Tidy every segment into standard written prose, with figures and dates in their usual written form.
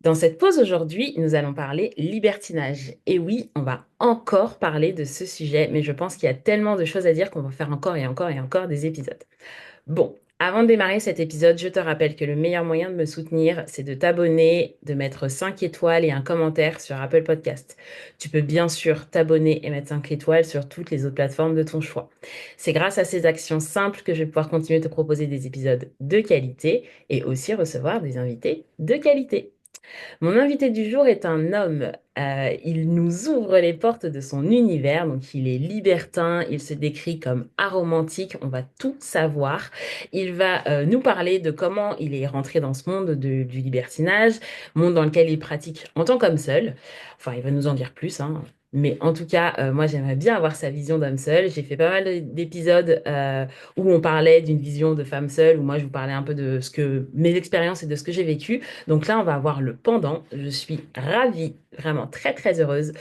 Dans cette pause aujourd'hui, nous allons parler libertinage. Et oui, on va encore parler de ce sujet, mais je pense qu'il y a tellement de choses à dire qu'on va faire encore et encore et encore des épisodes. Bon, avant de démarrer cet épisode, je te rappelle que le meilleur moyen de me soutenir, c'est de t'abonner, de mettre 5 étoiles et un commentaire sur Apple Podcast. Tu peux bien sûr t'abonner et mettre 5 étoiles sur toutes les autres plateformes de ton choix. C'est grâce à ces actions simples que je vais pouvoir continuer de te proposer des épisodes de qualité et aussi recevoir des invités de qualité. Mon invité du jour est un homme. Il nous ouvre les portes de son univers. Donc, il est libertin. Il se décrit comme aromantique. On va tout savoir. Il va nous parler de comment il est rentré dans ce monde du libertinage, monde dans lequel il pratique en tant qu'homme seul. Enfin, il va nous en dire plus, hein. Mais en tout cas, moi, j'aimerais bien avoir sa vision d'homme seul. J'ai fait pas mal d'épisodes où on parlait d'une vision de femme seule, où moi, je vous parlais un peu de ce que mes expériences et de ce que j'ai vécu. Donc là, on va avoir le pendant. Je suis ravie, vraiment très très heureuse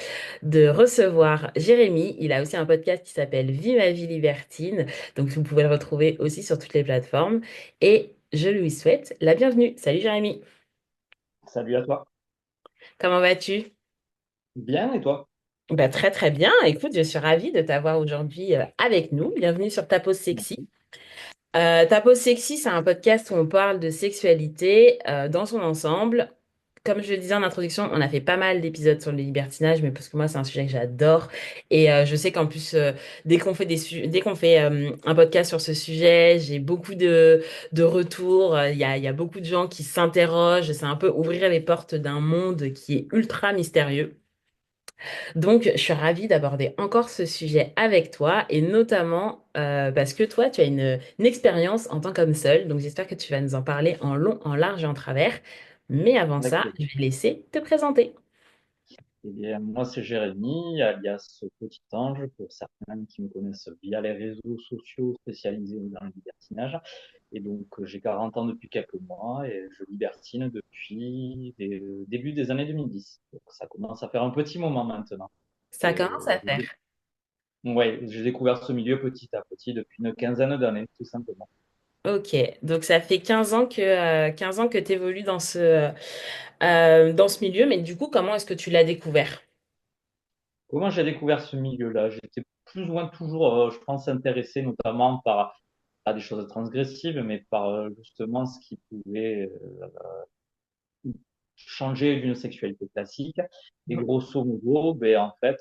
de recevoir Jérémy. Il a aussi un podcast qui s'appelle Vie ma vie libertine. Donc vous pouvez le retrouver aussi sur toutes les plateformes. Et je lui souhaite la bienvenue. Salut Jérémy. Salut à toi. Comment vas-tu? Bien, et toi? Bah, très très bien. Écoute, je suis ravie de t'avoir aujourd'hui avec nous. Bienvenue sur Ta Pause Sexy. Merci. Ta pause sexy, c'est un podcast où on parle de sexualité dans son ensemble. Comme je le disais en introduction, on a fait pas mal d'épisodes sur le libertinage, mais parce que moi, c'est un sujet que j'adore. Et je sais qu'en plus, dès qu'on fait dès qu'on fait un podcast sur ce sujet, j'ai beaucoup de retours. Il y a beaucoup de gens qui s'interrogent. C'est un peu ouvrir les portes d'un monde qui est ultra mystérieux. Donc, je suis ravie d'aborder encore ce sujet avec toi et notamment parce que toi, tu as une expérience en tant qu'homme seul. Donc, j'espère que tu vas nous en parler en long, en large et en travers. Mais avant Avec ça, plaisir. je vais te laisser te présenter. Eh bien, moi, c'est Jérémy, alias Petit Ange, pour certains qui me connaissent via les réseaux sociaux spécialisés dans le libertinage. Et donc, j'ai 40 ans depuis quelques mois et je libertine depuis le début des années 2010. Donc, ça commence à faire un petit moment maintenant. Ça commence à faire. Ouais, j'ai découvert ce milieu petit à petit depuis une quinzaine d'années, tout simplement. Ok, donc ça fait 15 ans que tu évolues dans ce milieu, mais du coup, comment est-ce que tu l'as découvert? Comment j'ai découvert ce milieu-là? J'étais plus ou moins toujours, je pense, intéressé notamment par pas des choses transgressives, mais par justement ce qui pouvait changer d'une sexualité classique. Et grosso modo, ben, en fait,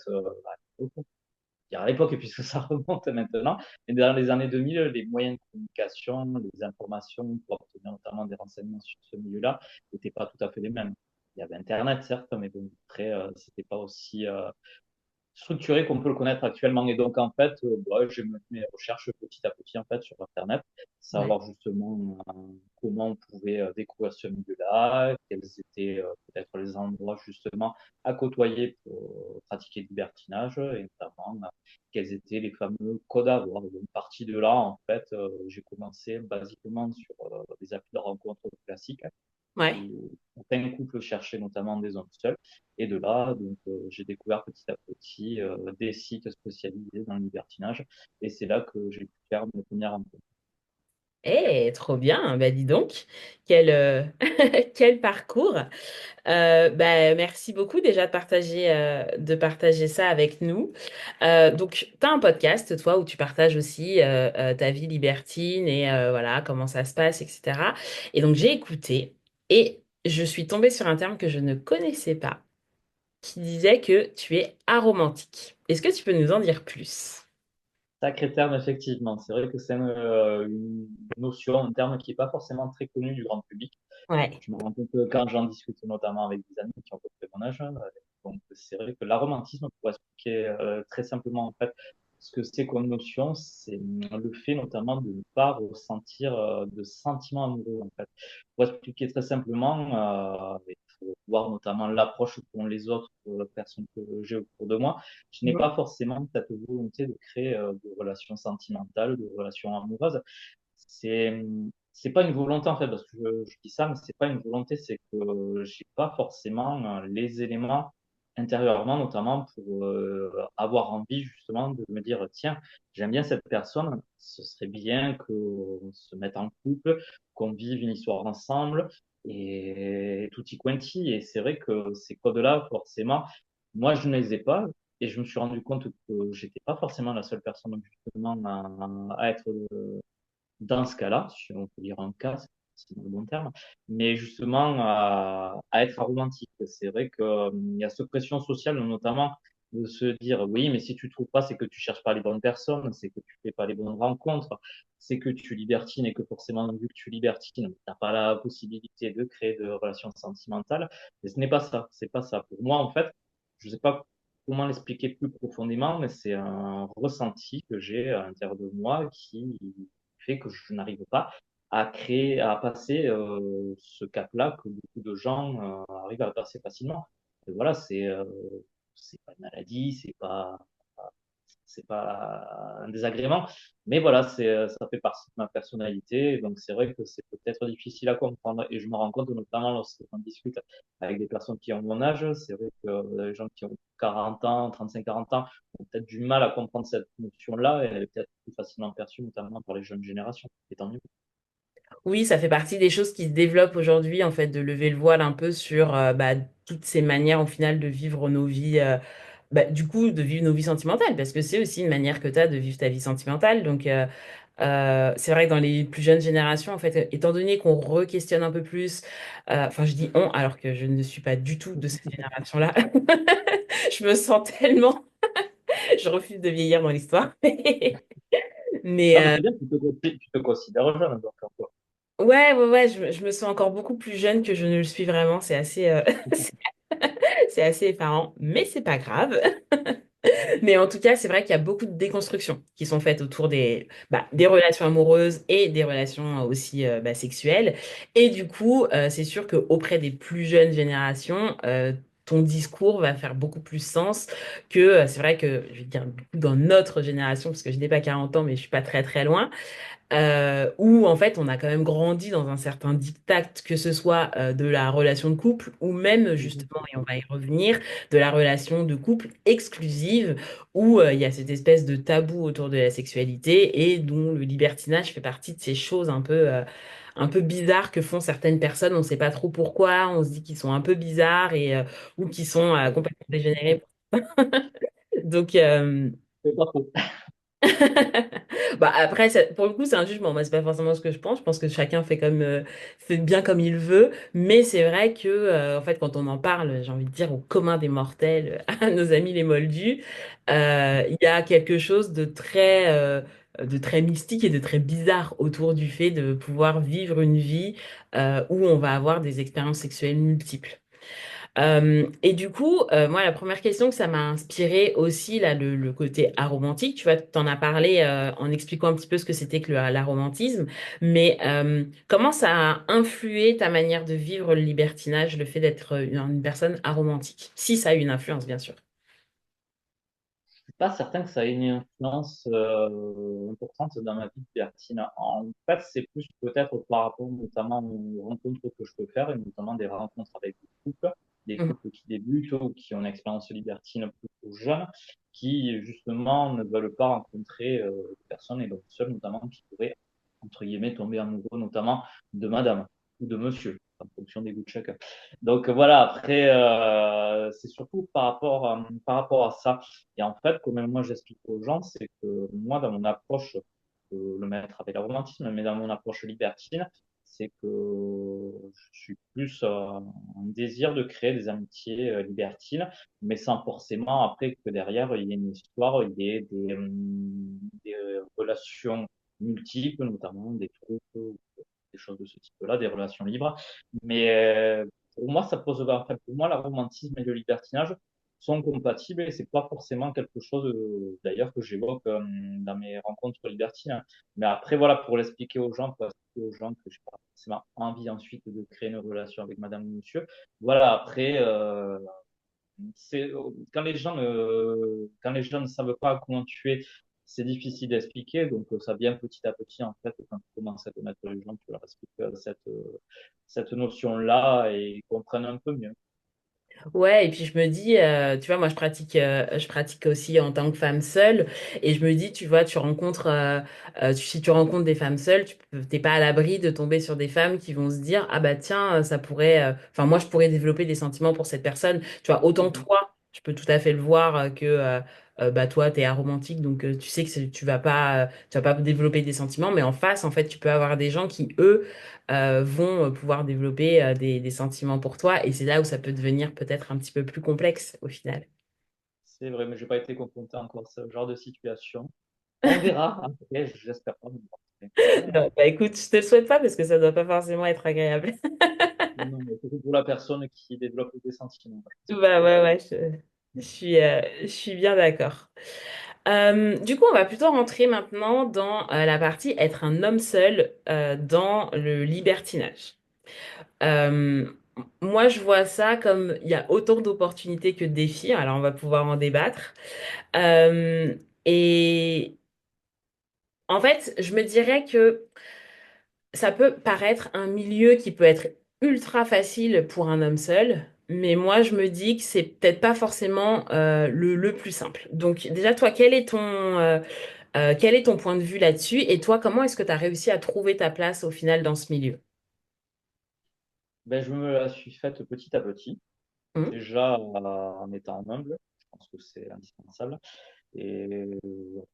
à l'époque, puisque ça remonte maintenant, mais dans les années 2000, les moyens de communication, les informations pour obtenir notamment des renseignements sur ce milieu-là n'étaient pas tout à fait les mêmes. Il y avait Internet, certes, mais bon, après, c'était pas aussi structuré qu'on peut le connaître actuellement. Et donc, en fait, j'ai mené mes recherches petit à petit, en fait, sur Internet, Ouais, savoir justement comment on pouvait découvrir ce milieu-là, quels étaient peut-être les endroits justement à côtoyer pour pratiquer le libertinage, et notamment quels étaient les fameux codes à avoir. Donc, partie de là, en fait, j'ai commencé basiquement sur des applis de rencontres classiques ouais. où certains couples cherchaient notamment des hommes seuls. Et de là, donc, j'ai découvert petit à petit des sites spécialisés dans le libertinage. Et c'est là que j'ai pu faire mes premières rencontres. Eh, trop bien, bah dis donc, quel parcours. Merci beaucoup déjà de partager ça avec nous. Donc, tu as un podcast, toi, où tu partages aussi ta vie libertine et voilà, comment ça se passe, etc. Et donc, j'ai écouté et je suis tombée sur un terme que je ne connaissais pas, qui disait que tu es aromantique. Est-ce que tu peux nous en dire plus? Sacré terme, effectivement. C'est vrai que c'est une notion, un terme qui n'est pas forcément très connu du grand public. Ouais. Je me rends compte que quand j'en discute notamment avec des amis qui ont à peu près mon âge, donc c'est vrai que l'aromantisme, pour expliquer très simplement en fait ce que c'est comme notion, c'est le fait notamment de ne pas ressentir de sentiments amoureux en fait. Pour expliquer très simplement, il faut voir notamment l'approche qu'ont les autres personnes que j'ai autour de moi. Je n'ai Mhm. pas forcément cette volonté de créer de relations sentimentales, de relations amoureuses. C'est pas une volonté en fait parce que je dis ça mais c'est pas une volonté, c'est que j'ai pas forcément les éléments intérieurement notamment pour avoir envie justement de me dire tiens, j'aime bien cette personne, ce serait bien qu'on se mette en couple, qu'on vive une histoire ensemble et tutti quanti. Et c'est vrai que ces codes-là, forcément, moi, je ne les ai pas. Et je me suis rendu compte que j'étais pas forcément la seule personne justement à être dans ce cas-là, si on peut dire un cas, c'est le bon terme, mais justement à être aromantique. C'est vrai qu'il y a cette pression sociale, notamment de se dire oui, mais si tu trouves pas, c'est que tu cherches pas les bonnes personnes, c'est que tu fais pas les bonnes rencontres, c'est que tu libertines et que forcément, vu que tu libertines, tu n'as pas la possibilité de créer de relations sentimentales. Et ce n'est pas ça, c'est pas ça. Pour moi, en fait, je sais pas comment l'expliquer plus profondément, mais c'est un ressenti que j'ai à l'intérieur de moi qui fait que je n'arrive pas à créer, à passer ce cap-là que beaucoup de gens arrivent à passer facilement. Et voilà, c'est pas une maladie, c'est pas un désagrément, mais voilà, ça fait partie de ma personnalité. Donc c'est vrai que c'est peut-être difficile à comprendre et je me rends compte notamment lorsqu'on discute avec des personnes qui ont mon âge, c'est vrai que les gens qui ont 40 ans, 35, 40 ans ont peut-être du mal à comprendre cette notion-là et elle est peut-être plus facilement perçue notamment par les jeunes générations. Et tant mieux. Oui, ça fait partie des choses qui se développent aujourd'hui, en fait, de lever le voile un peu sur bah, toutes ces manières, au final, de vivre nos vies, bah, du coup, de vivre nos vies sentimentales, parce que c'est aussi une manière que tu as de vivre ta vie sentimentale. Donc, c'est vrai que dans les plus jeunes générations, en fait, étant donné qu'on re-questionne un peu plus, enfin, je dis on, alors que je ne suis pas du tout de cette génération-là, je me sens tellement, je refuse de vieillir dans l'histoire. Mais, Non, mais c'est bien, tu te considères jeune, donc encore. ouais, ouais, ouais, je me sens encore beaucoup plus jeune que je ne le suis vraiment. C'est assez, c'est assez effarant, mais c'est pas grave. Mais en tout cas, c'est vrai qu'il y a beaucoup de déconstructions qui sont faites autour des, bah, des relations amoureuses et des relations aussi bah, sexuelles. Et du coup, c'est sûr qu'auprès des plus jeunes générations, ton discours va faire beaucoup plus sens que, c'est vrai que, je vais dire, du coup, dans notre génération, parce que je n'ai pas 40 ans, mais je suis pas très très loin, où en fait on a quand même grandi dans un certain diktat, que ce soit de la relation de couple ou même Mhm. justement, et on va y revenir, de la relation de couple exclusive, où il y a cette espèce de tabou autour de la sexualité et dont le libertinage fait partie de ces choses un peu bizarres que font certaines personnes. On ne sait pas trop pourquoi, on se dit qu'ils sont un peu bizarres et ou qu'ils sont complètement dégénérés. Donc, C'est pas faux. bah après, pour le coup, c'est un jugement. Moi, c'est pas forcément ce que je pense. Je pense que chacun fait comme, fait bien comme il veut. Mais c'est vrai que, en fait, quand on en parle, j'ai envie de dire au commun des mortels, à nos amis les moldus, il y a quelque chose de très mystique et de très bizarre autour du fait de pouvoir vivre une vie, où on va avoir des expériences sexuelles multiples. Et du coup, moi, la première question que ça m'a inspiré aussi, là, le côté aromantique, tu vois, tu en as parlé en expliquant un petit peu ce que c'était que l'aromantisme, mais comment ça a influé ta manière de vivre le libertinage, le fait d'être une personne aromantique? Si ça a eu une influence, bien sûr. Je suis pas certain que ça ait une influence importante dans ma vie de libertine. En fait, c'est plus peut-être par rapport notamment aux rencontres que je peux faire, et notamment des rencontres avec des Mhm. couples qui débutent ou qui ont une expérience libertine plutôt jeune, qui justement ne veulent pas rencontrer de personnes et donc seuls notamment qui pourraient, entre guillemets, tomber amoureux notamment de madame ou de monsieur, en fonction des goûts de chacun. Donc voilà, après, c'est surtout par rapport à ça. Et en fait, comme moi j'explique aux gens, c'est que moi, dans mon approche, le maître avec le romantisme, mais dans mon approche libertine, c'est que je suis plus un désir de créer des amitiés libertines, mais sans forcément après que derrière il y ait une histoire, il y ait des relations multiples, notamment des troupes, des choses de ce type-là, des relations libres. Mais pour moi, ça pose, en fait, pour moi, le romantisme et le libertinage sont compatibles et c'est pas forcément quelque chose d'ailleurs que j'évoque dans mes rencontres libertines. Mais après, voilà, pour l'expliquer aux gens, pour expliquer aux gens que j'ai pas forcément envie ensuite de créer une relation avec madame ou monsieur. Voilà, après, c'est quand les gens ne savent pas comment tu es, c'est difficile d'expliquer. Donc ça vient petit à petit en fait quand tu commences à connaître les gens, tu leur expliques cette notion-là et ils comprennent un peu mieux. Ouais, et puis je me dis, tu vois, moi je pratique aussi en tant que femme seule, et je me dis, tu vois, si tu rencontres des femmes seules, t'es pas à l'abri de tomber sur des femmes qui vont se dire, ah bah tiens, ça pourrait, enfin moi je pourrais développer des sentiments pour cette personne, tu vois, autant Mhm. toi, je peux tout à fait le voir bah toi t'es aromantique, donc tu sais que tu vas pas développer des sentiments, mais en face, en fait, tu peux avoir des gens qui eux vont pouvoir développer des sentiments pour toi. Et c'est là où ça peut devenir peut-être un petit peu plus complexe au final. C'est vrai, mais je n'ai pas été confronté encore à ce genre de situation. On verra. Après, j'espère pas. Mais bon, après, Non, bah écoute, je te le souhaite pas parce que ça doit pas forcément être agréable. non, mais surtout pour la personne qui développe des sentiments. Je pense que Bah c'est ouais, ouais, je suis bien d'accord. Du coup, on va plutôt rentrer maintenant dans la partie être un homme seul dans le libertinage. Euh, Moi, je vois ça comme il y a autant d'opportunités que de défis. Alors, on va pouvoir en débattre. Euh, et En fait, je me dirais que ça peut paraître un milieu qui peut être ultra facile pour un homme seul, mais moi je me dis que c'est peut-être pas forcément le plus simple. Donc déjà, toi, quel est ton point de vue là-dessus? Et toi, comment est-ce que tu as réussi à trouver ta place au final dans ce milieu? Ben, je me la suis faite petit à petit. Hum. Déjà en étant humble, je pense que c'est indispensable. Et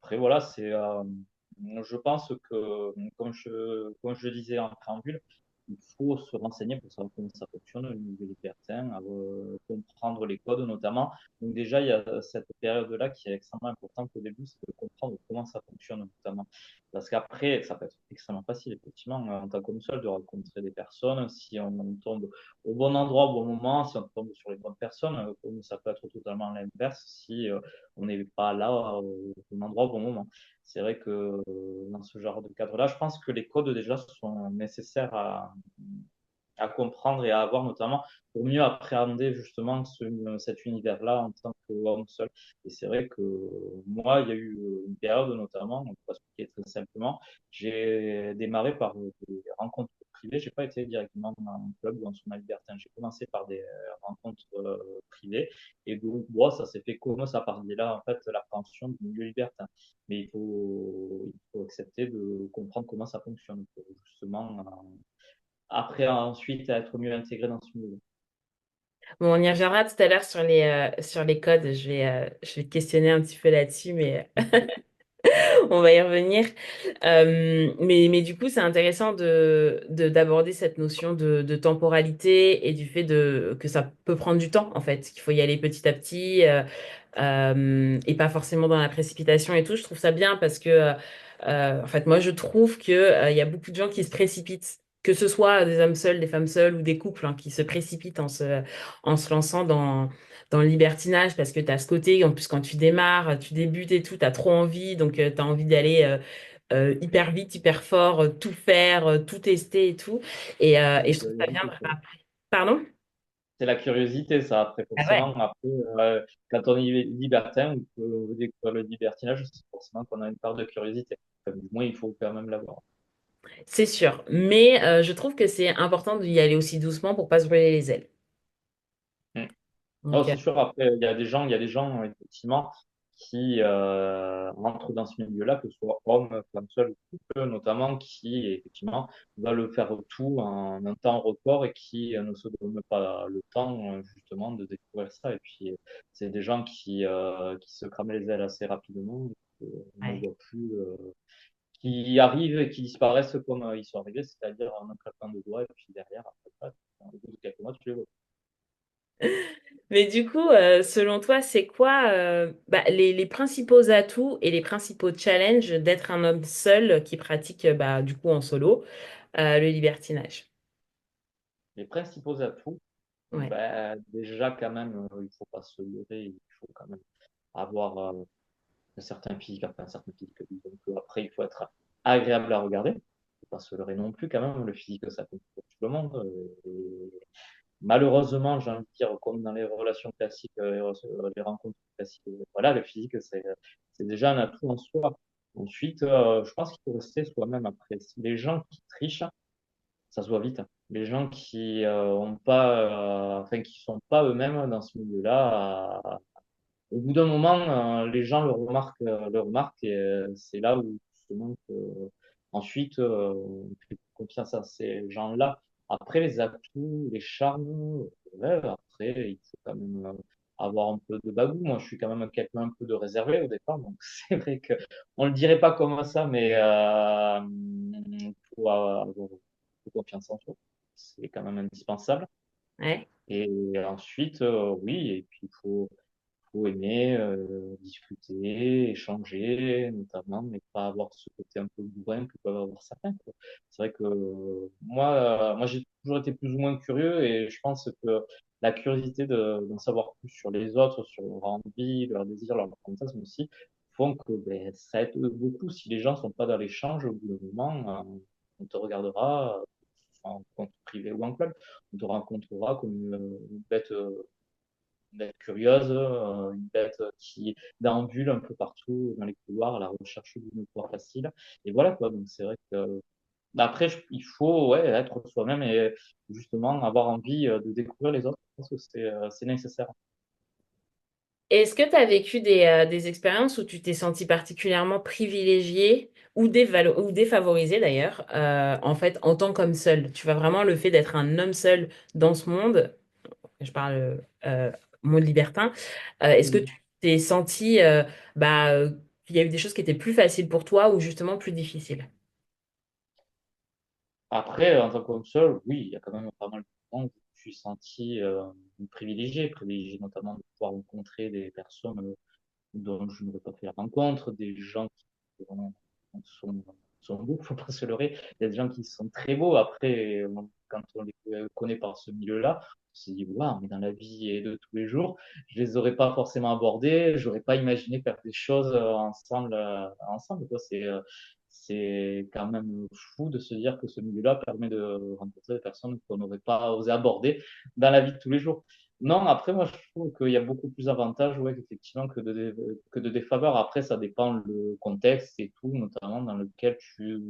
après, voilà, je pense que, comme je le disais en préambule, il faut se renseigner pour savoir comment ça fonctionne, le milieu libertin, comprendre les codes notamment. Donc déjà, il y a cette période-là qui est extrêmement importante au début, c'est de comprendre comment ça fonctionne notamment. Parce qu'après, ça peut être extrêmement facile, effectivement, en tant qu'homme seul, de rencontrer des personnes. Si on tombe au bon endroit, au bon moment, si on tombe sur les bonnes personnes, comme ça peut être totalement l'inverse si on n'est pas là au bon endroit au bon moment. C'est vrai que dans ce genre de cadre-là, je pense que les codes déjà sont nécessaires à comprendre et à avoir notamment pour mieux appréhender justement cet univers-là en tant qu'homme seul. Et c'est vrai que moi, il y a eu une période notamment, donc pour expliquer très simplement, j'ai démarré par des rencontres privées. J'ai pas été directement dans un club ou dans son libertin. J'ai commencé par des rencontres privées. Et donc, moi, ça s'est fait comme ça partait là, en fait, l'appréhension du milieu libertin. Mais il faut accepter de comprendre comment ça fonctionne pour justement après ensuite à être mieux intégré dans ce milieu. Bon, on y reviendra tout à l'heure sur les codes. Je vais te questionner un petit peu là-dessus, mais on va y revenir. Mais du coup, c'est intéressant d'aborder cette notion de temporalité et du fait que ça peut prendre du temps, en fait, qu'il faut y aller petit à petit et pas forcément dans la précipitation et tout. Je trouve ça bien parce que, en fait, moi, je trouve que, il y a beaucoup de gens qui se précipitent. Que ce soit des hommes seuls, des femmes seules ou des couples hein, qui se précipitent en se lançant dans le libertinage parce que tu as ce côté, en plus quand tu démarres, tu débutes et tout, tu as trop envie, donc tu as envie d'aller hyper vite, hyper fort, tout faire, tout tester et tout. C'est Et la je trouve ça bien. curiosité, ça. Pardon? C'est la curiosité, ça. Après, Ah ouais. forcément, après, quand on est libertin, on peut découvrir le libertinage, c'est forcément qu'on a une part de curiosité. Enfin, du moins, il faut quand même l'avoir. C'est sûr. Mais je trouve que c'est important d'y aller aussi doucement pour pas se brûler les ailes. Mm. Non, Donc, c'est sûr. Après, il y a des gens, effectivement, qui rentrent dans ce milieu-là, que ce soit hommes, femmes seules, ou couple, notamment, qui, effectivement, veulent faire tout en un temps record et qui ne se donnent pas le temps, justement, de découvrir ça. Et puis, c'est des gens qui se crament les ailes assez rapidement, et qu'on ne ouais. voit plus, qui arrivent et qui disparaissent comme ils sont arrivés, c'est-à-dire en un claquement de doigts, et puis derrière, après, au bout de quelques mois, tu les vois. Mais du coup, selon toi, c'est quoi bah, les principaux atouts et les principaux challenges d'être un homme seul qui pratique bah, du coup en solo le libertinage? Les principaux atouts, Ouais. ben, déjà, quand même, il faut pas se leurrer, il faut quand même avoir un certain physique, enfin, un certain physique. Donc, après, il faut être agréable à regarder. Il faut pas se leurrer non plus, quand même. Le physique, ça compte pour tout le monde. Et malheureusement, j'ai envie de dire, comme dans les relations classiques, les rencontres classiques, voilà, le physique, c'est déjà un atout en soi. Ensuite, je pense qu'il faut rester soi-même après. Si les gens qui trichent, ça se voit vite. Les gens qui ont pas enfin, qui sont pas eux-mêmes dans ce milieu-là. Au bout d'un moment, les gens le remarquent et c'est là où justement que, ensuite on fait confiance à ces gens-là. Après les atouts, les charmes, ouais, après il faut quand même avoir un peu de bagou. Moi, je suis quand même quelqu'un un peu de réservé au départ, donc c'est vrai que on le dirait pas comme ça, mais faut avoir confiance en soi, c'est quand même indispensable. Ouais. Et ensuite, oui, et puis faut aimer discuter, échanger, notamment, mais pas avoir ce côté un peu bourrin que peuvent avoir certains, quoi. C'est vrai que moi, j'ai toujours été plus ou moins curieux et je pense que la curiosité d'en savoir plus sur les autres, sur leur envie, leur désir, leur fantasme aussi, font que ben, ça aide beaucoup. Si les gens sont pas dans l'échange, au bout d'un moment, on te regardera en compte privé ou en club, on te rencontrera comme une bête curieuse, une bête qui déambule un peu partout dans les couloirs à la recherche d'une proie facile. Et voilà quoi. Donc c'est vrai que bah, après il faut ouais être soi-même et justement avoir envie de découvrir les autres. Je pense que c'est nécessaire. Est-ce que tu as vécu des expériences où tu t'es senti particulièrement privilégié ou défavorisé d'ailleurs, en fait, en tant qu'homme seul? Tu vois vraiment le fait d'être un homme seul dans ce monde, je parle monde libertin, est-ce que tu t'es senti qu'il y a eu des choses qui étaient plus faciles pour toi ou justement plus difficiles? Après, en tant qu'homme seul, oui, il y a quand même pas mal de moments où je suis senti privilégié notamment de pouvoir rencontrer des personnes dont je n'aurais pas fait la rencontre, des gens qui vraiment sont, sont beaux, faut pas se leurrer. Il y a des gens qui sont très beaux. Après, quand on les connaît par ce milieu-là, on se dit, waouh, mais dans la vie et de tous les jours, je les aurais pas forcément abordés, j'aurais pas imaginé faire des choses ensemble, quoi. C'est quand même fou de se dire que ce milieu-là permet de rencontrer des personnes qu'on n'aurait pas osé aborder dans la vie de tous les jours. Non, après, moi, je trouve qu'il y a beaucoup plus d'avantages, ouais, effectivement, que de défaveurs. Après, ça dépend le contexte et tout, notamment dans lequel tu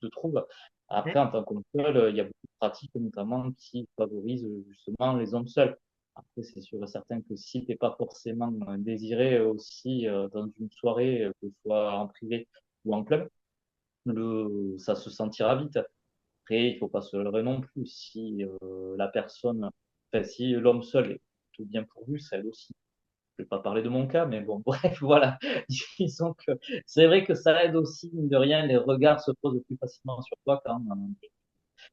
te trouves. Après, en tant qu'homme seul, il y a beaucoup de pratiques, notamment, qui favorisent justement les hommes seuls. Après, c'est sûr et certain que si t'es pas forcément désiré aussi dans une soirée, que ce soit en privé ou en club, ça se sentira vite. Après, il faut pas se leurrer non plus. Si la personne, enfin, si l'homme seul est tout bien pourvu, ça aide aussi. Je vais pas parler de mon cas, mais bon, bref, voilà. Disons que c'est vrai que ça aide aussi, mine de rien, les regards se posent plus facilement sur toi quand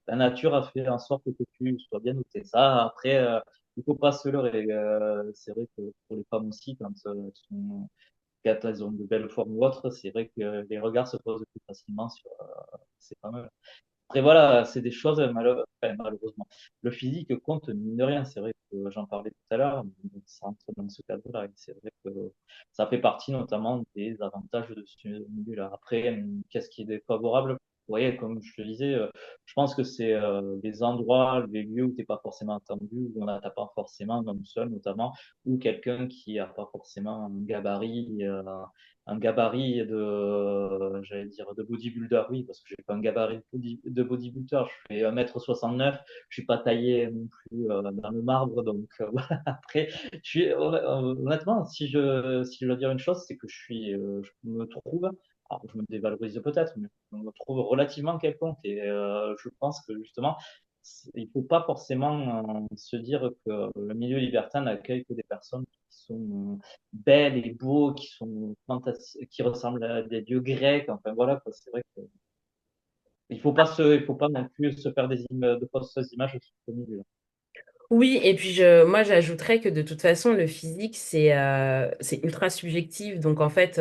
la nature a fait en sorte que tu sois bien noté. Ça, après, il faut pas se leurrer. C'est vrai que pour les femmes aussi, quand elles ont de belles formes ou autres, c'est vrai que les regards se posent plus facilement sur ces femmes. Après, voilà, c'est des choses, enfin, malheureusement. Le physique compte, mine de rien. C'est vrai que j'en parlais tout à l'heure, mais ça entre dans ce cadre-là. Et c'est vrai que ça fait partie notamment des avantages de ce milieu-là. Après, qu'est-ce qui est défavorable? Vous voyez, comme je te disais, je pense que c'est des endroits, des lieux où t'es pas forcément attendu, où on n'attend pas forcément un homme seul, notamment, ou quelqu'un qui a pas forcément un gabarit j'allais dire, de bodybuilder, oui, parce que j'ai pas un gabarit de bodybuilder. Je fais 1m69, je suis pas taillé non plus dans le marbre, donc voilà. Après, honnêtement, si je dois dire une chose, c'est que je me trouve, alors je me dévalorise peut-être, mais je me trouve relativement quelconque et je pense que justement, il faut pas forcément se dire que le milieu libertin n'accueille que des personnes qui sont belles et beaux, qui sont fantastiques, qui ressemblent à des dieux grecs. Enfin voilà, quoi. C'est vrai que il faut pas non plus se faire de fausses images sur ce milieu. Oui, et puis moi j'ajouterais que de toute façon le physique c'est ultra subjectif, donc en fait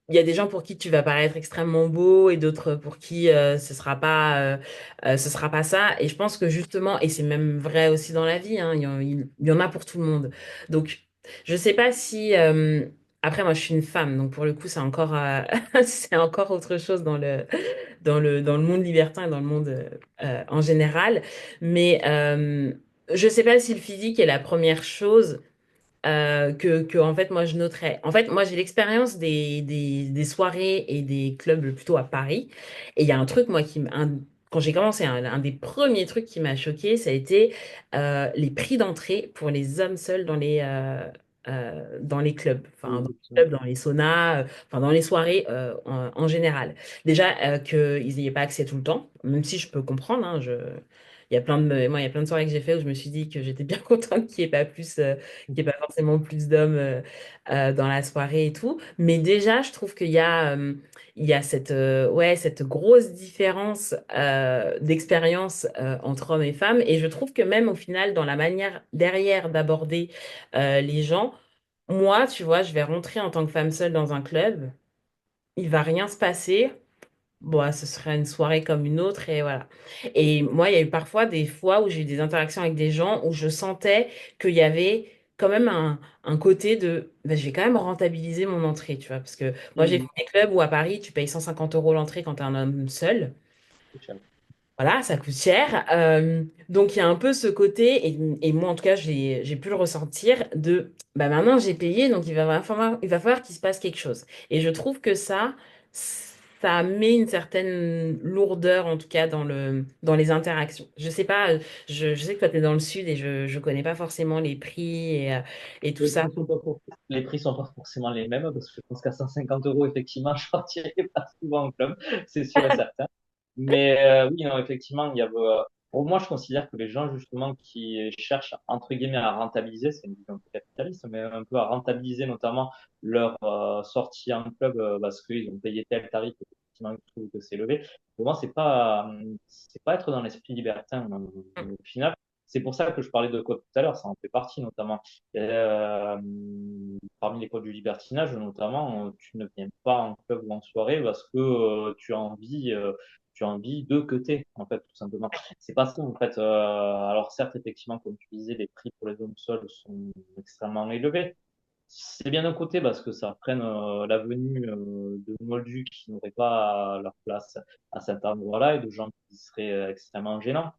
il y a des gens pour qui tu vas paraître extrêmement beau et d'autres pour qui ce sera pas ça. Et je pense que justement, et c'est même vrai aussi dans la vie, hein, il y en a pour tout le monde. Donc, je sais pas si après moi je suis une femme, donc pour le coup c'est encore c'est encore autre chose dans le monde libertin et dans le monde en général. Mais je sais pas si le physique est la première chose que en fait moi je noterais. En fait, moi j'ai l'expérience des soirées et des clubs plutôt à Paris. Et il y a un truc moi quand j'ai commencé, un des premiers trucs qui m'a choqué, ça a été les prix d'entrée pour les hommes seuls dans les clubs, enfin dans les clubs, dans les saunas, enfin dans les soirées en général. Déjà qu'ils n'aient pas accès tout le temps, même si je peux comprendre, hein, il y a moi, il y a plein de soirées que j'ai fait où je me suis dit que j'étais bien contente qu'il n'y ait pas plus, qu'il y ait pas forcément plus d'hommes dans la soirée et tout. Mais déjà, je trouve qu'il y a cette grosse différence d'expérience entre hommes et femmes. Et je trouve que même au final, dans la manière derrière d'aborder les gens, moi, tu vois, je vais rentrer en tant que femme seule dans un club, il va rien se passer. Bon, ce serait une soirée comme une autre et voilà. Et moi, il y a eu parfois des fois où j'ai eu des interactions avec des gens où je sentais qu'il y avait quand même un côté de ben, je vais quand même rentabiliser mon entrée, tu vois. Parce que moi, j'ai fait Mhm. des clubs où à Paris, tu payes 150 € l'entrée quand tu es un homme seul. Voilà, ça coûte cher. Donc il y a un peu ce côté, et moi en tout cas j'ai pu le ressentir, de bah maintenant j'ai payé, donc il va falloir qu'il se passe quelque chose. Et je trouve que ça met une certaine lourdeur en tout cas dans les interactions. Je sais pas, je sais que toi tu es dans le sud et je connais pas forcément les prix et tout Les ça. prix sont pas les prix sont pas forcément les mêmes parce que je pense qu'à 150 euros, effectivement, je partirai pas souvent en club, c'est sûr et certain. Mais oui, non, effectivement, il y a. Pour moi, je considère que les gens justement qui cherchent entre guillemets à rentabiliser, c'est une vision un peu capitaliste, mais un peu à rentabiliser notamment leur sortie en club parce qu'ils ont payé tel tarif, effectivement, ils trouvent que c'est élevé. Pour moi, c'est pas être dans l'esprit libertin au final. C'est pour ça que je parlais de code tout à l'heure, ça en fait partie notamment. Euh, Parmi les codes du libertinage, notamment, tu ne viens pas en club ou en soirée parce que tu as envie de queuter, en fait, tout simplement. C'est pas ça, en fait. Alors, certes, effectivement, comme tu disais, les prix pour les hommes seuls sont extrêmement élevés. C'est bien d'un côté parce que ça freine la venue de moldus qui n'auraient pas leur place à cet endroit-là et de gens qui seraient extrêmement gênants.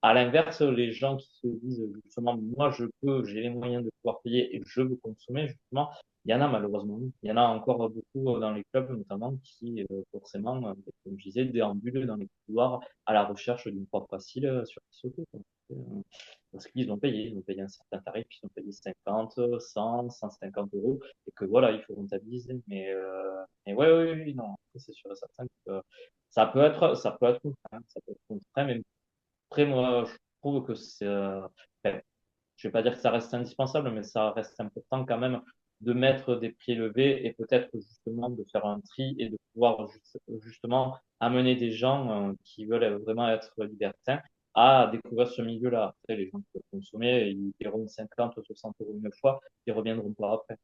À l'inverse, les gens qui se disent justement, moi je peux, j'ai les moyens de pouvoir payer et je veux consommer, justement, il y en a malheureusement. Il y en a encore beaucoup dans les clubs notamment qui forcément, comme je disais, déambulent dans les couloirs à la recherche d'une proie facile sur qui sauter, quoi. Euh, Parce ils ont payé un certain tarif, ils ont payé 50, 100, 150 euros, et que voilà, il faut rentabiliser. Mais ouais, ouais, ouais, non, après, c'est sûr et certain que ça peut être contraint, ça peut être contraint, mais après, moi, je trouve que enfin, je vais pas dire que ça reste indispensable, mais ça reste important quand même de mettre des prix élevés et peut-être justement de faire un tri et de pouvoir justement amener des gens qui veulent vraiment être libertins à découvrir ce milieu-là. Après, les gens qui veulent consommer, ils paieront 50 ou 60 euros une fois, ils reviendront pas après.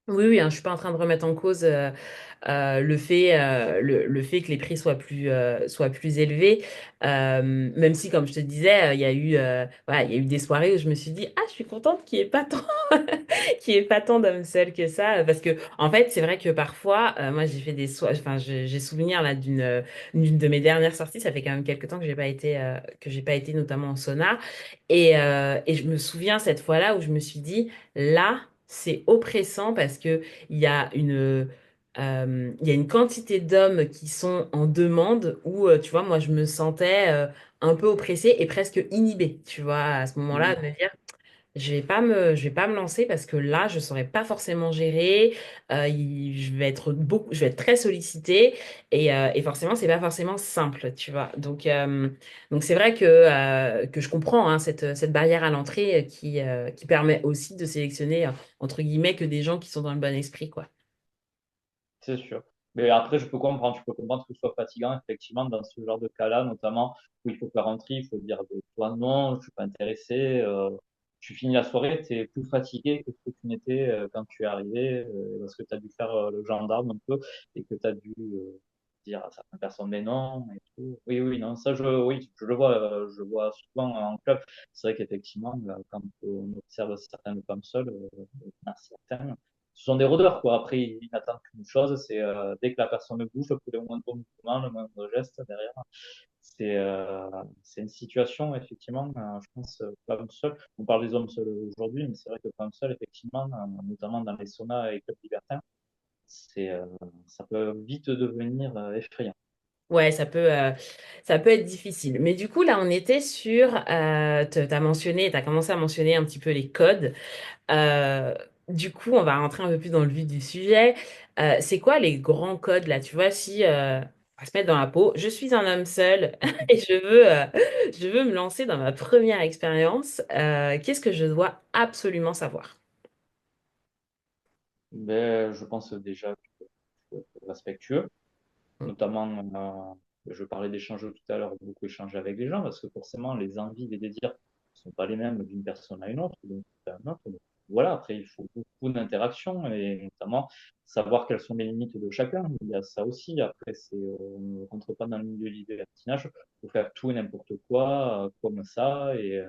Oui, oui, hein, je suis pas en train de remettre en cause le fait que les prix soient plus élevés. Même si, comme je te disais, voilà, il y a eu des soirées où je me suis dit, ah, je suis contente qu'il n'y ait pas tant, qu'il y ait pas tant d'hommes seuls que ça. Parce que, en fait, c'est vrai que parfois, moi, j'ai fait des soirées, enfin, j'ai souvenir là d'une de mes dernières sorties. Ça fait quand même quelques temps que j'ai pas été notamment en sauna. Et je me souviens cette fois-là où je me suis dit, là, c'est oppressant parce que il y a une quantité d'hommes qui sont en demande où, tu vois, moi, je me sentais un peu oppressée et presque inhibée, tu vois, à ce moment-là, de me dire, je vais pas me lancer parce que là, je saurais pas forcément gérer. Je vais être très sollicitée et forcément, c'est pas forcément simple, tu vois. Donc c'est vrai que je comprends hein, cette barrière à l'entrée qui permet aussi de sélectionner entre guillemets que des gens qui sont dans le bon esprit, quoi. C'est sûr. Mais après, je peux comprendre que ce soit fatigant, effectivement, dans ce genre de cas-là, notamment où il faut faire un tri, il faut dire, toi, non, je suis pas intéressé. Tu finis la soirée, tu es plus fatigué que ce que tu n'étais quand tu es arrivé, parce que tu as dû faire le gendarme un peu et que tu as dû dire à certaines personnes des non et tout. Oui, oui, non, ça, oui, je le vois souvent en club. C'est vrai qu'effectivement, quand on observe certaines femmes seules, il y en a certaines ce sont des rôdeurs, quoi. Après, ils n'attendent qu'une chose, c'est dès que la personne bouge, pour le moindre mouvement, le moindre geste derrière. C'est une situation, effectivement, je pense, femme seule. On parle des hommes seuls aujourd'hui, mais c'est vrai que femme seule, effectivement, notamment dans les saunas et clubs libertins, c'est, ça peut vite devenir effrayant. Ouais, ça peut être difficile. Mais du coup, là, on était sur, t'as mentionné, t'as commencé à mentionner un petit peu les codes. Euh, du coup, on va rentrer un peu plus dans le vif du sujet. C'est quoi les grands codes là? Tu vois, si on va se mettre dans la peau, je suis un homme seul et je veux me lancer dans ma première expérience. Qu'est-ce que je dois absolument savoir? Ben, je pense déjà qu'il faut être respectueux. Notamment, je parlais d'échanges tout à l'heure, beaucoup échanger avec les gens, parce que forcément, les envies, les désirs ne sont pas les mêmes d'une personne à une autre, d'une à une autre. Donc, voilà, après, il faut beaucoup d'interactions et notamment savoir quelles sont les limites de chacun. Il y a ça aussi. Après, on ne rentre pas dans le milieu du libertinage. Il faut faire tout et n'importe quoi comme ça et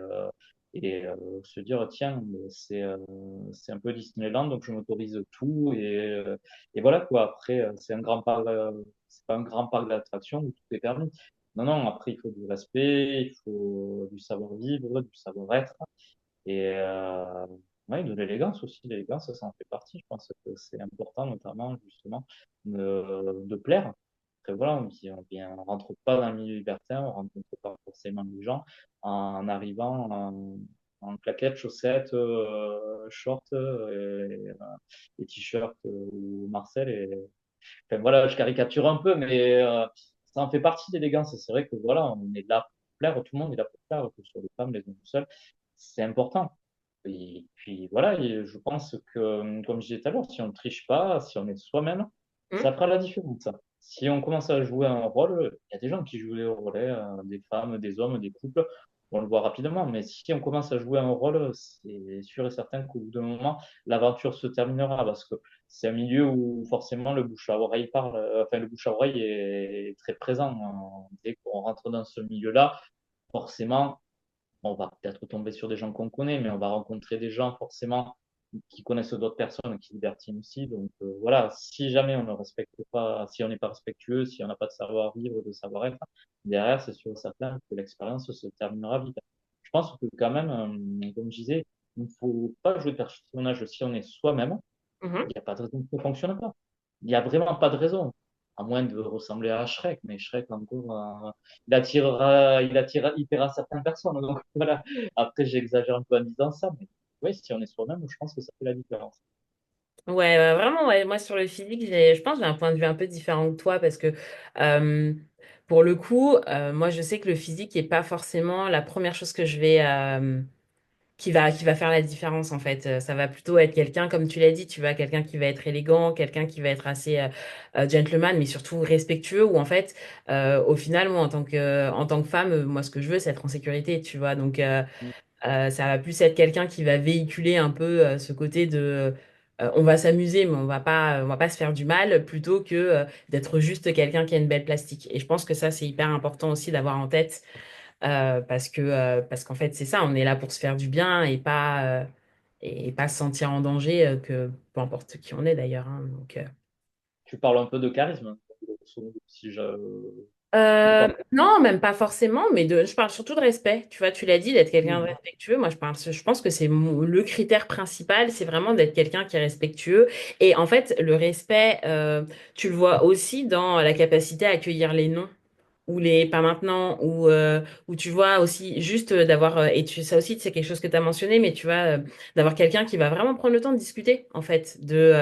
se dire, tiens, c'est un peu Disneyland, donc je m'autorise tout et voilà quoi. Après, c'est pas un grand parc d'attractions où tout est permis. Non, non, après, il faut du respect, il faut du savoir-vivre, du savoir-être et ouais, de l'élégance aussi. L'élégance, ça en fait partie. Je pense que c'est important, notamment, justement, de plaire. Après, voilà, on rentre pas dans le milieu libertin, on rencontre pas forcément les gens en arrivant en claquettes, chaussettes, shorts et t-shirts ou Marcel enfin, voilà, je caricature un peu, mais ça en fait partie d'élégance. C'est vrai que voilà, on est là pour plaire, tout le monde est là pour plaire, que ce soit les femmes, les hommes seuls. C'est important. Et puis voilà, et je pense que, comme je disais tout à l'heure, si on ne triche pas, si on est soi-même, Hmm. ça fera la différence. Si on commence à jouer un rôle, il y a des gens qui jouent les rôles, des femmes, des hommes, des couples, on le voit rapidement, mais si on commence à jouer un rôle, c'est sûr et certain qu'au bout d'un moment, l'aventure se terminera parce que c'est un milieu où forcément le bouche à oreille parle, enfin le bouche à oreille est très présent. Dès qu'on rentre dans ce milieu-là, forcément, on va peut-être tomber sur des gens qu'on connaît, mais on va rencontrer des gens forcément qui connaissent d'autres personnes qui libertinent aussi. Donc voilà, si jamais on ne respecte pas, si on n'est pas respectueux, si on n'a pas de savoir-vivre, de savoir-être, derrière, c'est sûr et certain que l'expérience se terminera vite. Je pense que quand même, comme je disais, il ne faut pas jouer de personnage si on est soi-même. Il Mhm. n'y a pas de raison que ça ne fonctionne pas. Il n'y a vraiment pas de raison. À moins de ressembler à Shrek, mais Shrek, encore, il paiera certaines personnes. Donc voilà. Après, j'exagère un peu en disant ça, mais oui, si on est soi-même, je pense que ça fait la différence. Ouais, vraiment, ouais. Moi, sur le physique, je pense que j'ai un point de vue un peu différent que toi parce que euh, pour le coup, moi, je sais que le physique n'est pas forcément la première chose que je vais, qui va faire la différence en fait. Ça va plutôt être quelqu'un, comme tu l'as dit, tu vois, quelqu'un qui va être élégant, quelqu'un qui va être assez gentleman, mais surtout respectueux, ou en fait, au final, moi, en tant que femme, moi, ce que je veux, c'est être en sécurité, tu vois. Donc, ça va plus être quelqu'un qui va véhiculer un peu ce côté de on va s'amuser, mais on va pas se faire du mal, plutôt que d'être juste quelqu'un qui a une belle plastique. Et je pense que ça, c'est hyper important aussi d'avoir en tête parce qu'en fait, c'est ça, on est là pour se faire du bien et pas se sentir en danger, que peu importe qui on est d'ailleurs, hein. Donc, Tu parles un peu de charisme, si je pense. non, même pas forcément, mais je parle surtout de respect. Tu vois, tu l'as dit, d'être quelqu'un de Mhm. respectueux. Moi, je pense que c'est le critère principal, c'est vraiment d'être quelqu'un qui est respectueux. Et en fait, le respect, tu le vois aussi dans la capacité à accueillir les non ou les pas maintenant ou tu vois aussi juste d'avoir ça aussi c'est quelque chose que tu as mentionné mais tu vois d'avoir quelqu'un qui va vraiment prendre le temps de discuter en fait de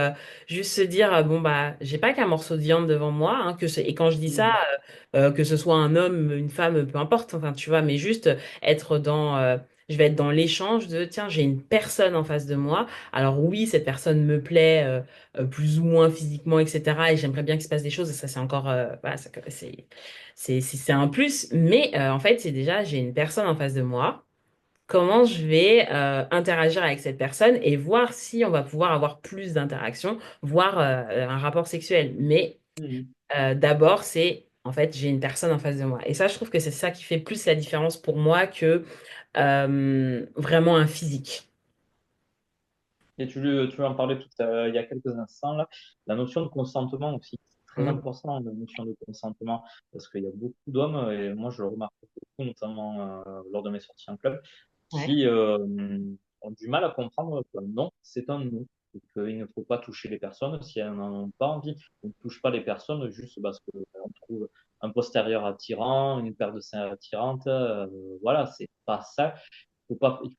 juste se dire bon bah j'ai pas qu'un morceau de viande devant moi hein, et quand je dis ça Mhm. que ce soit un homme une femme peu importe enfin tu vois mais juste être dans je vais être dans l'échange de tiens j'ai une personne en face de moi alors oui cette personne me plaît plus ou moins physiquement etc et j'aimerais bien qu'il se passe des choses et ça c'est encore voilà, c'est un plus, mais en fait, c'est déjà, j'ai une personne en face de moi. Comment je vais interagir avec cette personne et voir si on va pouvoir avoir plus d'interactions, voire un rapport sexuel. Mais Mhm. d'abord, c'est en fait, j'ai une personne en face de moi. Et ça, je trouve que c'est ça qui fait plus la différence pour moi que vraiment un physique. Et tu en parlais il y a quelques instants, là, la notion de consentement aussi. C'est très Mhm. important, la notion de consentement, parce qu'il y a beaucoup d'hommes, et moi je le remarque beaucoup, notamment lors de mes sorties en club, Ouais. qui ont du mal à comprendre que non, c'est un non. Et qu'il ne faut pas toucher les personnes si elles n'en ont pas envie. On ne touche pas les personnes juste parce qu'on trouve un postérieur attirant, une paire de seins attirante. Voilà, c'est pas ça. Il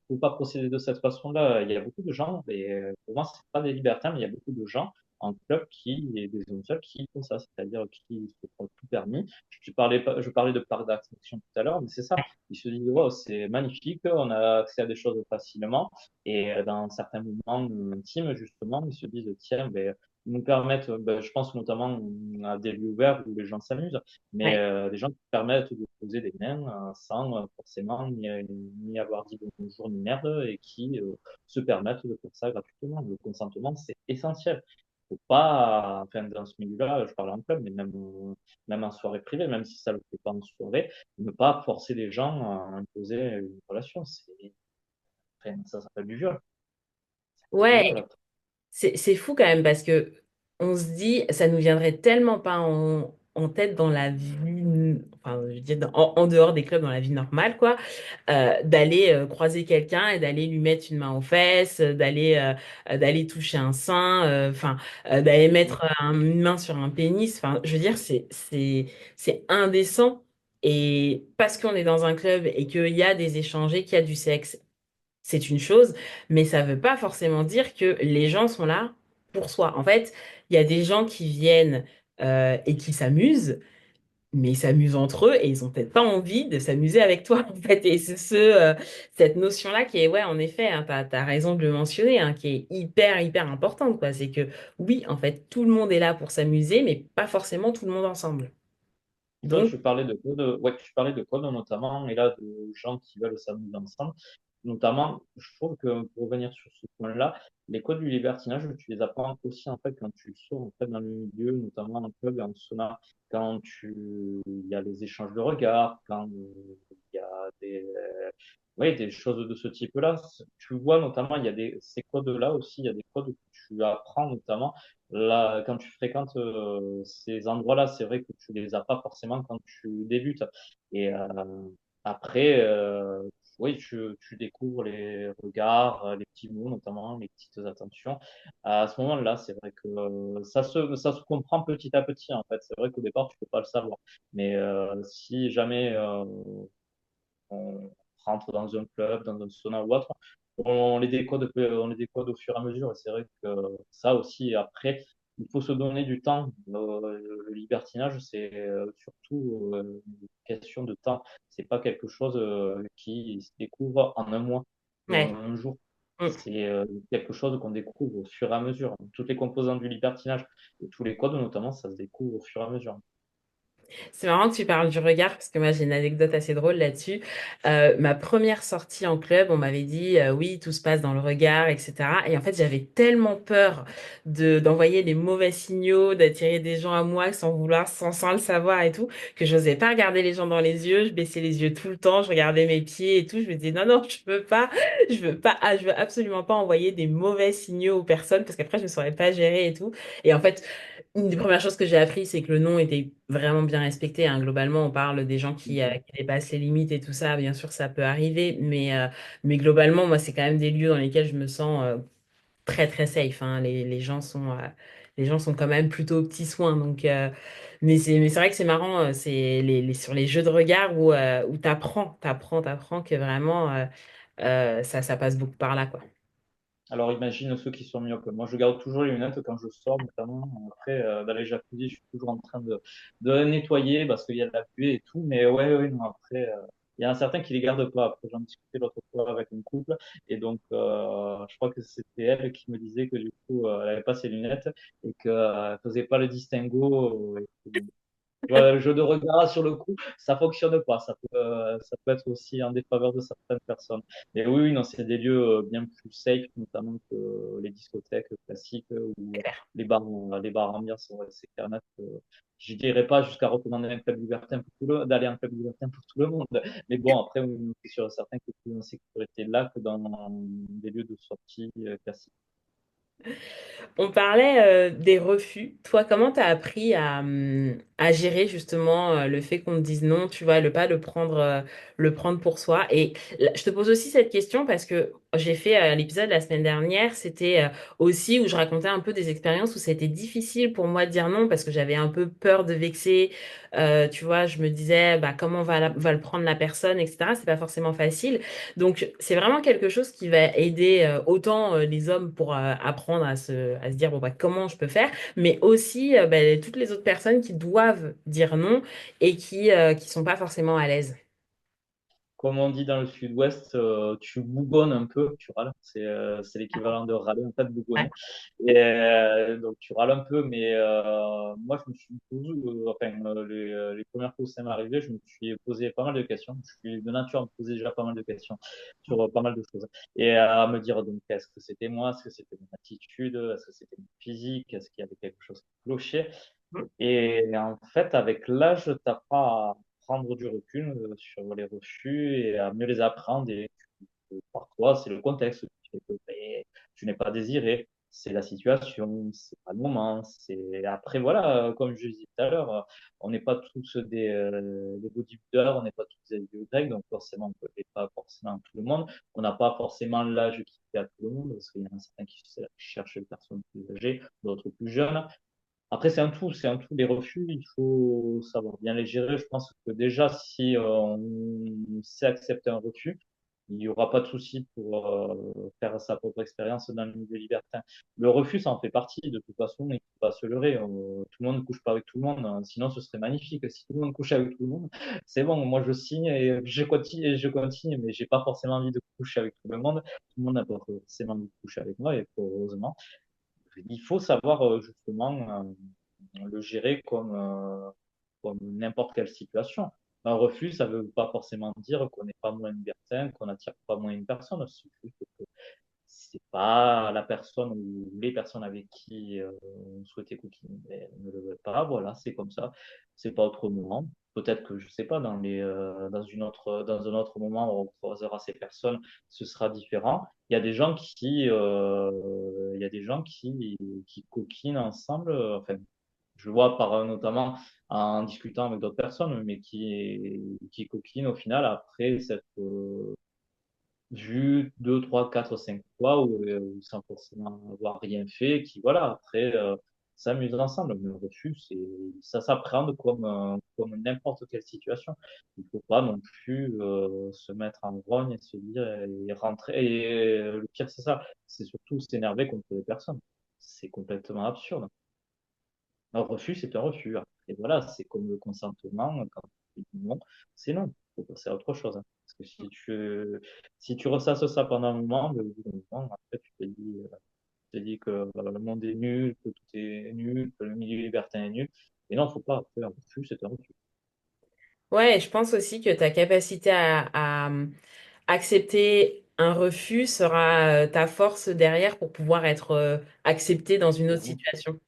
faut pas procéder de cette façon-là. Il y a beaucoup de gens, et pour moi, c'est pas des libertins, mais il y a beaucoup de gens en club et des homosexuels qui font ça, c'est-à-dire qui se font tout permis. Je parlais de parc d'attraction tout à l'heure, mais c'est ça. Ils se disent, wow, c'est magnifique, on a accès à des choses facilement, et dans certains moments intimes, justement, ils se disent, tiens, ben, ils nous permettent, ben, je pense notamment à des lieux ouverts où les gens s'amusent, mais Ouais. des gens qui permettent de poser des mains sans forcément ni avoir dit bonjour ni merde et qui se permettent de faire ça gratuitement. Le consentement, c'est essentiel. Faut pas, enfin, dans ce milieu-là, je parle en club, mais même en soirée privée, même si ça le fait pas en soirée, ne pas forcer les gens à imposer une relation. Enfin, ça s'appelle du viol. Ça s'appelle du viol, Ouais, après. c'est fou quand même parce que on se dit, ça nous viendrait tellement pas en tête dans la vie, enfin, je veux dire, en dehors des clubs, dans la vie normale, quoi, d'aller croiser quelqu'un et d'aller lui mettre une main aux fesses, d'aller toucher un sein, enfin, d'aller Mm. mettre une main sur un pénis. Enfin, je veux dire, c'est indécent. Et parce qu'on est dans un club et qu'il y a des échanges et qu'il y a du sexe, c'est une chose, mais ça veut pas forcément dire que les gens sont là pour soi. En fait, il y a des gens qui viennent et qui s'amusent, mais ils s'amusent entre eux et ils ont peut-être pas envie de s'amuser avec toi, en fait. Et c'est cette notion-là qui est, ouais, en effet, hein, t'as raison de le mentionner, hein, qui est hyper, hyper importante, quoi. C'est que oui, en fait, tout le monde est là pour s'amuser, mais pas forcément tout le monde ensemble. Toi, Donc, tu parlais de code, ouais, tu parlais de code notamment, et là, de gens qui veulent s'amuser ensemble. Notamment, je trouve que pour revenir sur ce point-là, les codes du libertinage, tu les apprends aussi en fait quand tu sors en fait dans le milieu, notamment en club et en sauna, il y a les échanges de regards, quand il y a ouais, des choses de ce type-là. Tu vois notamment, il y a ces codes-là aussi, il y a des codes que tu apprends notamment là, quand tu fréquentes ces endroits-là, c'est vrai que tu les as pas forcément quand tu débutes. Et après, oui, tu découvres les regards, les petits mots notamment, les petites attentions. À ce moment-là, c'est vrai que ça se comprend petit à petit en fait. C'est vrai qu'au départ, tu peux pas le savoir. Mais si jamais on rentre dans un club, dans un sauna ou autre, on les décode au fur et à mesure. Et c'est vrai que ça aussi, après, il faut se donner du temps. Le libertinage, c'est surtout une question de temps. C'est pas quelque chose qui se découvre en un mois ou en ouais. un jour. Mm. C'est quelque chose qu'on découvre au fur et à mesure. Toutes les composantes du libertinage et tous les codes, notamment, ça se découvre au fur et à mesure. C'est marrant que tu parles du regard parce que moi j'ai une anecdote assez drôle là-dessus. Ma première sortie en club, on m'avait dit oui, tout se passe dans le regard, etc. Et en fait, j'avais tellement peur d'envoyer les mauvais signaux, d'attirer des gens à moi sans vouloir, sans le savoir et tout, que j'osais pas regarder les gens dans les yeux. Je baissais les yeux tout le temps, je regardais mes pieds et tout. Je me disais non, non, je peux pas, je veux pas, je veux absolument pas envoyer des mauvais signaux aux personnes parce qu'après je ne saurais pas gérer et tout. Et en fait, une des premières choses que j'ai appris, c'est que le nom était vraiment bien respecté, hein. Globalement, on parle des gens qui dépassent les limites et tout ça. Bien sûr, ça peut arriver, mais globalement, moi, c'est quand même des lieux dans lesquels je me sens très, très safe, hein. Les gens sont quand même plutôt aux petits soins. Donc, mais c'est vrai que c'est marrant, c'est sur les jeux de regard où t'apprends que vraiment, ça passe beaucoup par là, quoi. Alors imagine ceux qui sont myopes. Moi, je garde toujours les lunettes quand je sors, notamment après dans les jacuzzi, je suis toujours en train de nettoyer parce qu'il y a de la buée et tout. Mais ouais, ouais, non, après, il y en a certains qui les gardent pas. Après, j'en discutais l'autre fois avec une couple et donc je crois que c'était elle qui me disait que du coup, elle avait pas ses lunettes et qu'elle faisait pas le distinguo. Ouais, le jeu de regard sur le coup, ça fonctionne pas. Ça peut être aussi en défaveur de certaines personnes. Mais oui, oui, non, c'est des lieux bien plus safe, notamment que les discothèques classiques ou les bars ambiance. Ouais, c'est clair net. Je dirais pas jusqu'à recommander un club libertin d'aller en club libertin pour tout le monde. Mais bon, après, oui, c'est sûr et certain qu'il y a plus d'insécurité là que dans des lieux de sortie classiques. On parlait des refus. Toi, comment t'as appris à gérer justement le fait qu'on te dise non, tu vois, le pas le prendre pour soi. Et là, je te pose aussi cette question parce que j'ai fait l'épisode la semaine dernière, c'était aussi où je racontais un peu des expériences où c'était difficile pour moi de dire non parce que j'avais un peu peur de vexer. Tu vois, je me disais bah, comment va le prendre la personne, etc. C'est pas forcément facile. Donc, c'est vraiment quelque chose qui va aider autant les hommes pour apprendre à se dire bon, bah, comment je peux faire, mais aussi bah, toutes les autres personnes qui doivent dire non et qui sont pas forcément à l'aise. Comme on dit dans le sud-ouest, tu bougonnes un peu, tu râles. C'est l'équivalent de râler, en fait, Ouais. bougonner. Et donc, tu râles un peu, mais moi, je me suis posé, les premières fois où ça m'est arrivé, je me suis posé pas mal de questions. Je suis de nature à me poser déjà pas mal de questions sur pas mal de choses. Et à me dire, donc, est-ce que c'était moi? Est-ce que c'était mon attitude? Est-ce que c'était mon physique? Est-ce qu'il y avait quelque chose qui clochait? Et en fait, avec l'âge, tu apprends à prendre du recul sur les refus et à mieux les apprendre. Et parfois, c'est le contexte qui fait que ben, tu n'es pas désiré, c'est la situation, c'est pas le moment. C'est après voilà, comme je disais tout à l'heure, on n'est pas tous des bodybuilders, on n'est pas tous des grecs, donc forcément, on ne peut pas forcément tout le monde. On n'a pas forcément l'âge qui fait à tout le monde, parce qu'il y en a certains qui cherchent des personnes plus âgées, d'autres plus jeunes. Après, c'est un tout. Les refus, il faut savoir bien les gérer. Je pense que déjà, si on sait accepter un refus, il n'y aura pas de souci pour faire sa propre expérience dans le milieu libertin. Le refus, ça en fait partie de toute façon, il ne faut pas se leurrer. Tout le monde ne couche pas avec tout le monde, hein. Sinon ce serait magnifique. Si tout le monde couche avec tout le monde, c'est bon, moi je signe et je continue, mais j'ai pas forcément envie de coucher avec tout le monde. Tout le monde n'a pas forcément envie de coucher avec moi, et heureusement. Il faut savoir justement le gérer comme n'importe quelle situation. Un refus, ça ne veut pas forcément dire qu'on n'est pas moins libertin, qu'on n'attire pas moins une personne. C'est juste que c'est pas la personne ou les personnes avec qui on souhaitait coquiner ne le veulent pas. Voilà, c'est comme ça. C'est pas autrement. Peut-être que je sais pas dans un autre moment où on croisera ces personnes, ce sera différent. Il y a des gens qui coquinent ensemble. Enfin, je vois notamment en discutant avec d'autres personnes, mais qui coquinent au final après cette vu deux, trois, quatre, cinq fois sans forcément avoir rien fait, qui voilà, après s'amusent ensemble. Mais le refus, ça s'appréhende comme n'importe quelle situation. Il faut pas non plus se mettre en grogne et se dire et rentrer. Et le pire, c'est ça, c'est surtout s'énerver contre les personnes. C'est complètement absurde. Un refus, c'est un refus. Et voilà, c'est comme le consentement. Quand tu dis non, c'est non. Faut passer à autre chose, hein. Parce que si tu ressasses ça pendant un moment, au bout d'un moment, après, tu te dis que le monde est nul, que tout est nul, que le milieu libertin est nul. Et non, faut pas. Après, un refus, c'est un refus. Ouais, et je pense aussi que ta capacité à accepter un refus sera ta force derrière pour pouvoir être accepté dans une autre Clairement, situation.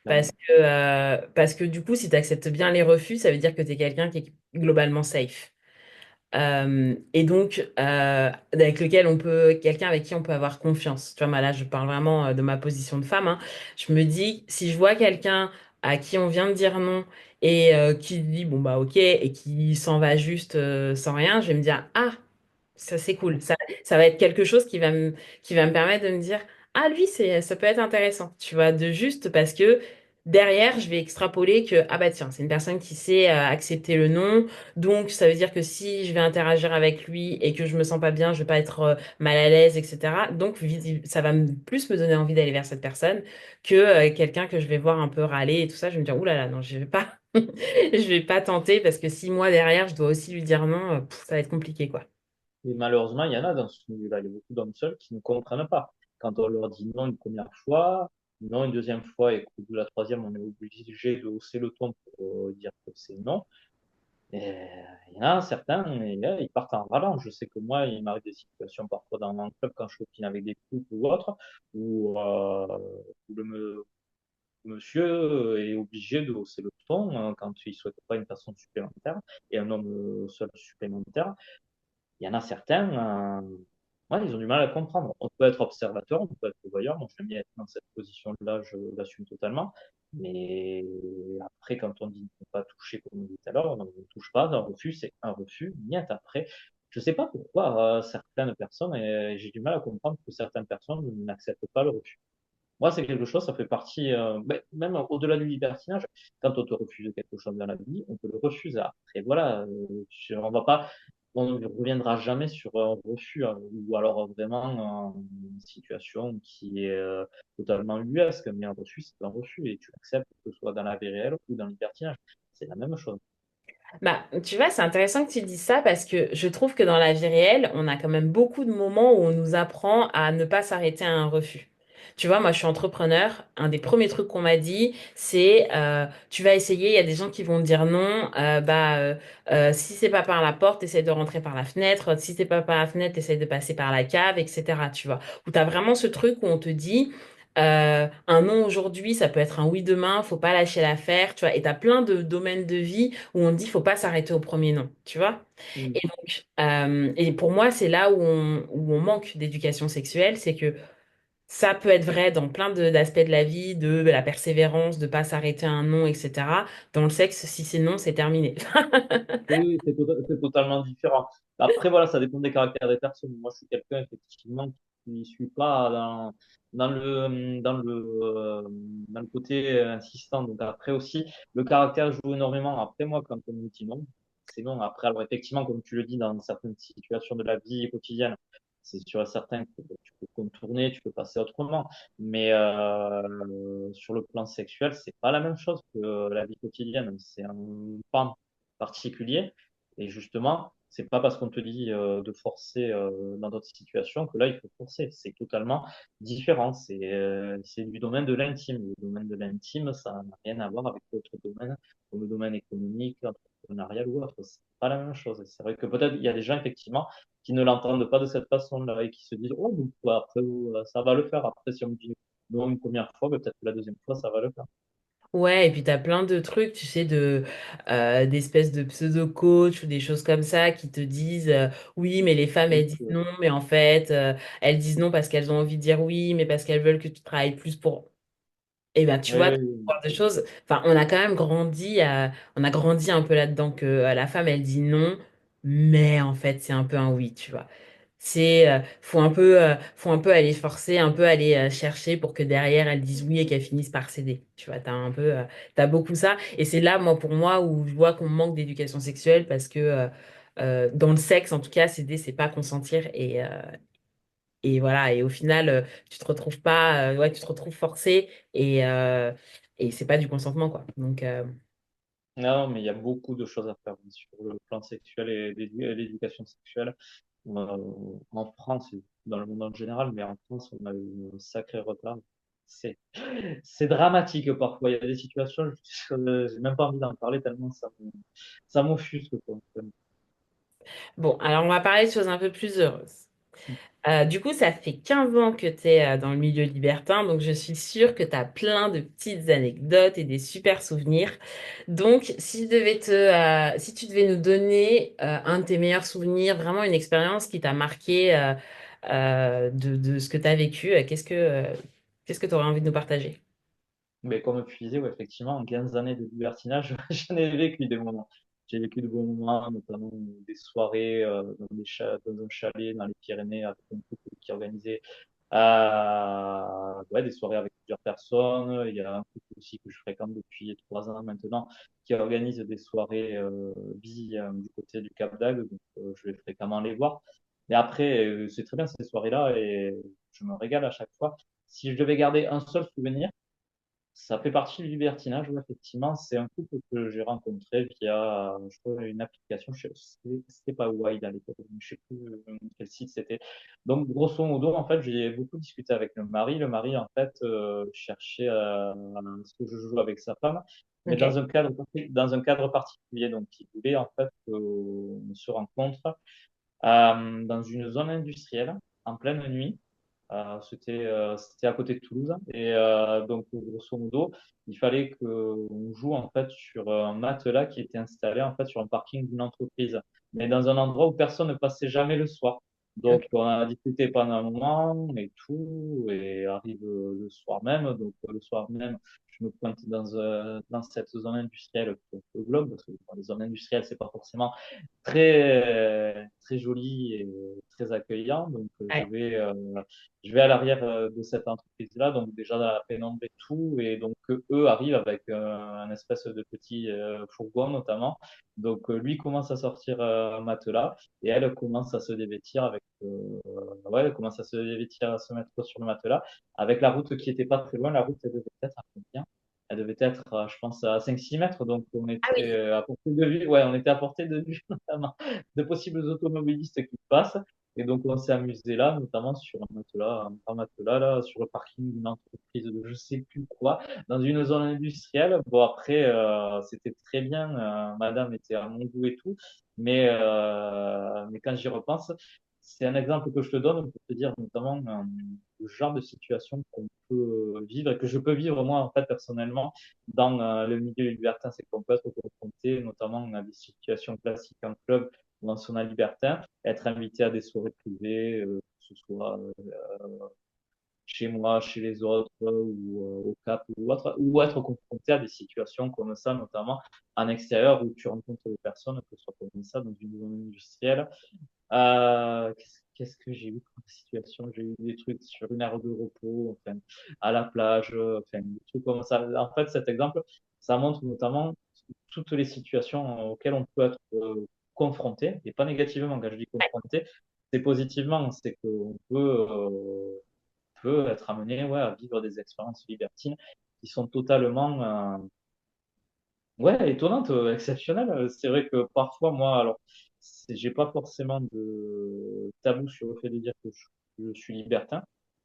clairement. Parce que du coup, si tu acceptes bien les refus, ça veut dire que tu es quelqu'un qui est globalement safe. Et donc, avec lequel quelqu'un avec qui on peut avoir confiance. Tu vois, moi, là, je parle vraiment de ma position de femme, hein. Je me dis, si je vois quelqu'un à qui on vient de dire non et qui dit, bon, bah, ok, et qui s'en va juste sans rien, je vais me dire, ah, ça, c'est cool. Ça va être quelque chose qui va me permettre de me dire, ah, lui, ça peut être intéressant. Tu vois, de juste parce que derrière, je vais extrapoler que, ah, bah, tiens, c'est une personne qui sait accepter le non. Donc, ça veut dire que si je vais interagir avec lui et que je me sens pas bien, je vais pas être mal à l'aise, etc. Donc, ça va plus me donner envie d'aller vers cette personne que quelqu'un que je vais voir un peu râler et tout ça. Je vais me dire, ouh là là, non, je vais pas, je vais pas tenter parce que si moi derrière, je dois aussi lui dire non, ça va être compliqué, quoi. Et malheureusement, il y en a dans ce milieu-là. Il y a beaucoup d'hommes seuls qui ne comprennent pas. Quand on leur dit non une première fois, non une deuxième fois, et qu'au bout de la troisième, on est obligé de hausser le ton pour dire que c'est non. Et il y en a certains, et là, ils partent en râlant. Je sais que moi, il m'arrive des situations parfois dans mon club quand je copine avec des couples ou autres, où le monsieur est obligé de hausser le ton quand il souhaite pas une personne supplémentaire et un homme seul supplémentaire. Il y en a certains, ouais, ils ont du mal à comprendre. On peut être observateur, on peut être voyeur. Moi, j'aime bien être dans cette position-là, je l'assume totalement. Mais après, quand on dit ne pas toucher, comme on dit tout à l'heure, on ne touche pas. Un refus, c'est un refus. Niet après. je sais pas pourquoi certaines personnes, et j'ai du mal à comprendre que certaines personnes n'acceptent pas le refus. Moi, c'est quelque chose, ça fait partie, même au-delà du libertinage, quand on te refuse quelque chose dans la vie, on te le refuse. Après, voilà, on va pas, on ne reviendra jamais sur un refus, hein, ou alors vraiment une situation qui est totalement ubuesque, mais un refus, c'est un refus, et tu l'acceptes, que ce soit dans la vie réelle ou dans le libertinage. C'est la même chose. Bah, tu vois, c'est intéressant que tu dises ça parce que je trouve que dans la vie réelle, on a quand même beaucoup de moments où on nous apprend à ne pas s'arrêter à un refus. Tu vois, moi, je suis entrepreneur. Un des premiers trucs qu'on m'a dit, c'est tu vas essayer. Il y a des gens qui vont te dire non. Si c'est pas par la porte, essaye de rentrer par la fenêtre. Si c'est pas par la fenêtre, essaye de passer par la cave, etc. Tu vois, où tu as vraiment ce truc où on te dit un non aujourd'hui, ça peut être un oui demain. Faut pas lâcher l'affaire. Tu vois, et tu as plein de domaines de vie où on dit faut pas s'arrêter au premier non, tu vois? Mm. Et donc, et pour moi, c'est là où on manque d'éducation sexuelle, c'est que ça peut être vrai dans plein d'aspects de la vie, de la persévérance, de pas s'arrêter à un non, etc. Dans le sexe, si c'est non, c'est terminé. Oui, c'est totalement différent. Après, voilà, ça dépend des caractères des personnes. Moi, je suis quelqu'un, effectivement, qui ne suit pas dans le côté insistant. Donc, après aussi, le caractère joue énormément. Après, moi, quand on me dit non, c'est non. Après, alors, effectivement, comme tu le dis, dans certaines situations de la vie quotidienne, c'est sûr et certain que tu peux contourner, tu peux passer autrement. Mais sur le plan sexuel, c'est pas la même chose que la vie quotidienne. C'est un pan particulier. Et justement, c'est pas parce qu'on te dit de forcer dans d'autres situations que là, il faut forcer. C'est totalement différent. C'est du domaine de l'intime. Le domaine de l'intime, ça n'a rien à voir avec d'autres domaines, comme le domaine économique, entrepreneurial ou autre. C'est pas la même chose. Et c'est vrai que peut-être il y a des gens, effectivement, qui ne l'entendent pas de cette façon-là et qui se disent, oh, donc, ouais, après, ça va le faire. Après, si on me dit non une première fois, peut-être que la deuxième fois, ça va le faire. Ouais, et puis t'as plein de trucs, tu sais, d'espèces de pseudo-coach ou des choses comme ça qui te disent oui, mais les femmes elles Donc, disent non, mais en fait elles disent non parce qu'elles ont envie de dire oui, mais parce qu'elles veulent que tu travailles plus pour. Et ben, tu vois, ce oui, genre de choses. Enfin, on a quand même grandi on a grandi un peu là-dedans que la femme, elle dit non, mais en fait, c'est un peu un oui, tu vois. Faut un peu aller forcer, un peu aller chercher pour que derrière, elle dise oui et qu'elle finisse par céder. Tu vois, t'as beaucoup ça. Et c'est là, moi, pour moi, où je vois qu'on manque d'éducation sexuelle parce que dans le sexe, en tout cas, céder, c'est pas consentir. Et voilà, et au final, tu te retrouves pas, ouais, tu te retrouves forcé et c'est pas du consentement, quoi. Donc, non, mais il y a beaucoup de choses à faire sur le plan sexuel et l'éducation sexuelle. En France, et dans le monde en général, mais en France, on a eu un sacré retard. C'est, c'est dramatique parfois. Il y a des situations, j'ai même pas envie d'en parler tellement ça m'offusque, quoi. bon, alors on va parler de choses un peu plus heureuses. Du coup, ça fait 15 ans que tu es dans le milieu libertin, donc je suis sûre que tu as plein de petites anecdotes et des super souvenirs. Donc, si tu devais nous donner un de tes meilleurs souvenirs, vraiment une expérience qui t'a marqué de ce que tu as vécu, qu'est-ce que tu aurais envie de nous partager? Mais comme tu disais, ouais, effectivement, en 15 années de libertinage, j'en ai vécu des moments. J'ai vécu de bons moments, notamment des soirées dans un chalet dans les Pyrénées avec un couple qui organisait ouais, des soirées avec plusieurs personnes. Il y a un couple aussi que je fréquente depuis 3 ans maintenant qui organise des soirées du côté du Cap d'Agde. Donc, je vais fréquemment les voir. Mais après, c'est très bien ces soirées-là et je me régale à chaque fois. Si je devais garder un seul souvenir, ça fait partie du libertinage, oui, effectivement. C'est un couple que j'ai rencontré via, je crois, une application. C'était pas Wild à l'époque, mais je sais plus quel site c'était. Donc, grosso modo, en fait, j'ai beaucoup discuté avec le mari. Le mari, en fait, cherchait à ce que je joue avec sa femme, mais Ok. dans un cadre particulier. Donc, il voulait, en fait, qu'on se rencontre dans une zone industrielle en pleine nuit. C'était à côté de Toulouse. Et donc, grosso modo, il fallait qu'on joue en fait sur un matelas qui était installé en fait sur un parking d'une entreprise, mais dans un endroit où personne ne passait jamais le soir. Ok. Donc, on a discuté pendant un moment et tout, et arrive le soir même. Donc, le soir même, je me pointe dans cette zone industrielle qui est un peu glauque, parce que bon, les zones industrielles, c'est pas forcément très joli et très accueillant. Donc, Ouais. je vais à l'arrière de cette entreprise-là, donc déjà dans la pénombre et tout. Et donc, eux arrivent avec un espèce de petit fourgon, notamment. Donc, lui commence à sortir un matelas et elle commence à se dévêtir ouais, elle commence à se dévêtir, à se mettre sur le matelas avec la route qui était pas très loin. La route, elle devait être à combien? Elle devait être, je pense, à 5-6 mètres. Donc, on Ah était oui. à portée de vue. Ouais, on était à portée de vue, notamment, de possibles automobilistes qui passent. Et donc, on s'est amusé là, notamment sur un matelas, un grand matelas, là, sur le parking d'une entreprise de je sais plus quoi, dans une zone industrielle. Bon, après, c'était très bien. Madame était à mon goût et tout. Mais quand j'y repense, c'est un exemple que je te donne pour te dire notamment le genre de situation qu'on peut vivre et que je peux vivre moi en fait personnellement dans le milieu libertin, c'est qu'on peut être confronté notamment à des situations classiques en club ou en sauna libertin, être invité à des soirées privées, que ce soit chez moi, chez les autres au CAP ou autre, ou être confronté à des situations comme ça, notamment en extérieur où tu rencontres des personnes, que ce soit comme ça dans une zone industrielle qu'est-ce que j'ai eu comme situation? J'ai eu des trucs sur une aire de repos, enfin, à la plage, enfin, des trucs comme ça. En fait, cet exemple, ça montre notamment toutes les situations auxquelles on peut être confronté, et pas négativement quand je dis confronté, c'est positivement, c'est qu'on peut être amené ouais, à vivre des expériences libertines qui sont totalement ouais, étonnante, exceptionnelle. C'est vrai que parfois, moi, alors, j'ai pas forcément de tabou sur le fait de dire que je suis libertin.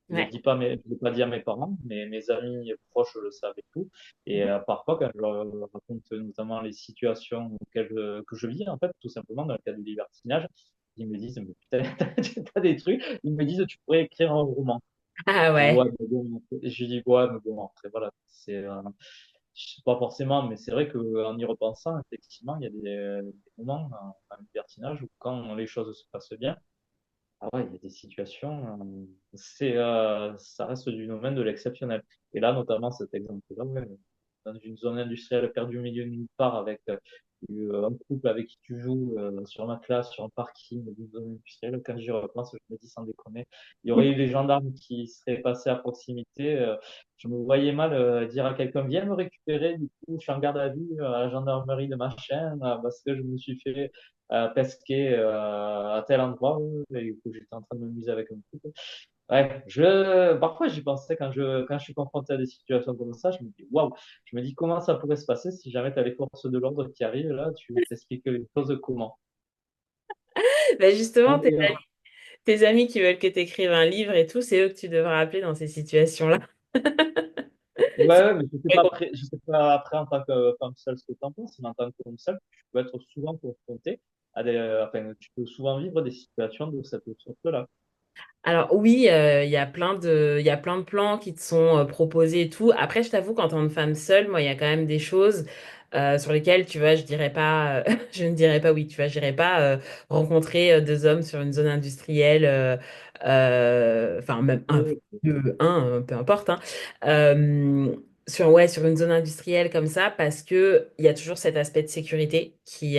Ouais. Je l'ai pas dit à mes parents, mais mes amis proches le savent et tout. Et parfois, quand je leur raconte notamment les situations que je vis, en fait, tout simplement dans le cadre du libertinage, ils me disent, mais putain, t'as des trucs. Ils me disent, tu pourrais écrire un roman. Ah Je dis, ouais. ouais, mais bon, je dis, ouais, mais bon, après, voilà, je sais pas forcément, mais c'est vrai qu'en y repensant, effectivement, il y a des moments en libertinage où quand les choses se passent bien, ah ouais, il y a des situations, ça reste du domaine de l'exceptionnel. Et là, notamment, cet exemple-là, ouais, dans une zone industrielle perdue au milieu de nulle part avec un couple avec qui tu joues sur ma classe, sur un parking d'une zone industrielle, quand j'y repense, je me dis sans déconner, il y aurait eu des gendarmes qui seraient passés à proximité. Je me voyais mal dire à quelqu'un, viens me récupérer, du coup, je suis en garde à vue à la gendarmerie de machin, parce que je me suis fait pesquer à tel endroit et que j'étais en train de m'amuser avec un couple. Ouais, parfois j'y pensais quand je suis confronté à des situations comme ça, je me dis waouh, je me dis comment ça pourrait se passer si jamais tu as les forces de l'ordre qui arrivent là, tu t'expliques les choses comment. Bah justement, Et, tes amis qui veulent que tu écrives un livre et tout, c'est eux que tu devras appeler dans ces situations-là. C'est ouais, mais très compliqué. je sais pas après en tant que femme seule ce que tu en penses, mais en tant qu'homme seul, tu peux être souvent confronté à enfin, tu peux souvent vivre des situations de cette sorte-là. Alors oui, il y a plein de plans qui te sont proposés et tout. Après, je t'avoue qu'en tant que femme seule, moi, il y a quand même des choses sur lesquelles, tu vois, je dirais pas, je ne dirais pas oui, tu vois, j'irais pas rencontrer deux hommes sur une zone industrielle, enfin même un, Oui, deux, un, peu importe, hein. Euh, sur une zone industrielle comme ça, parce que il y a toujours cet aspect de sécurité qui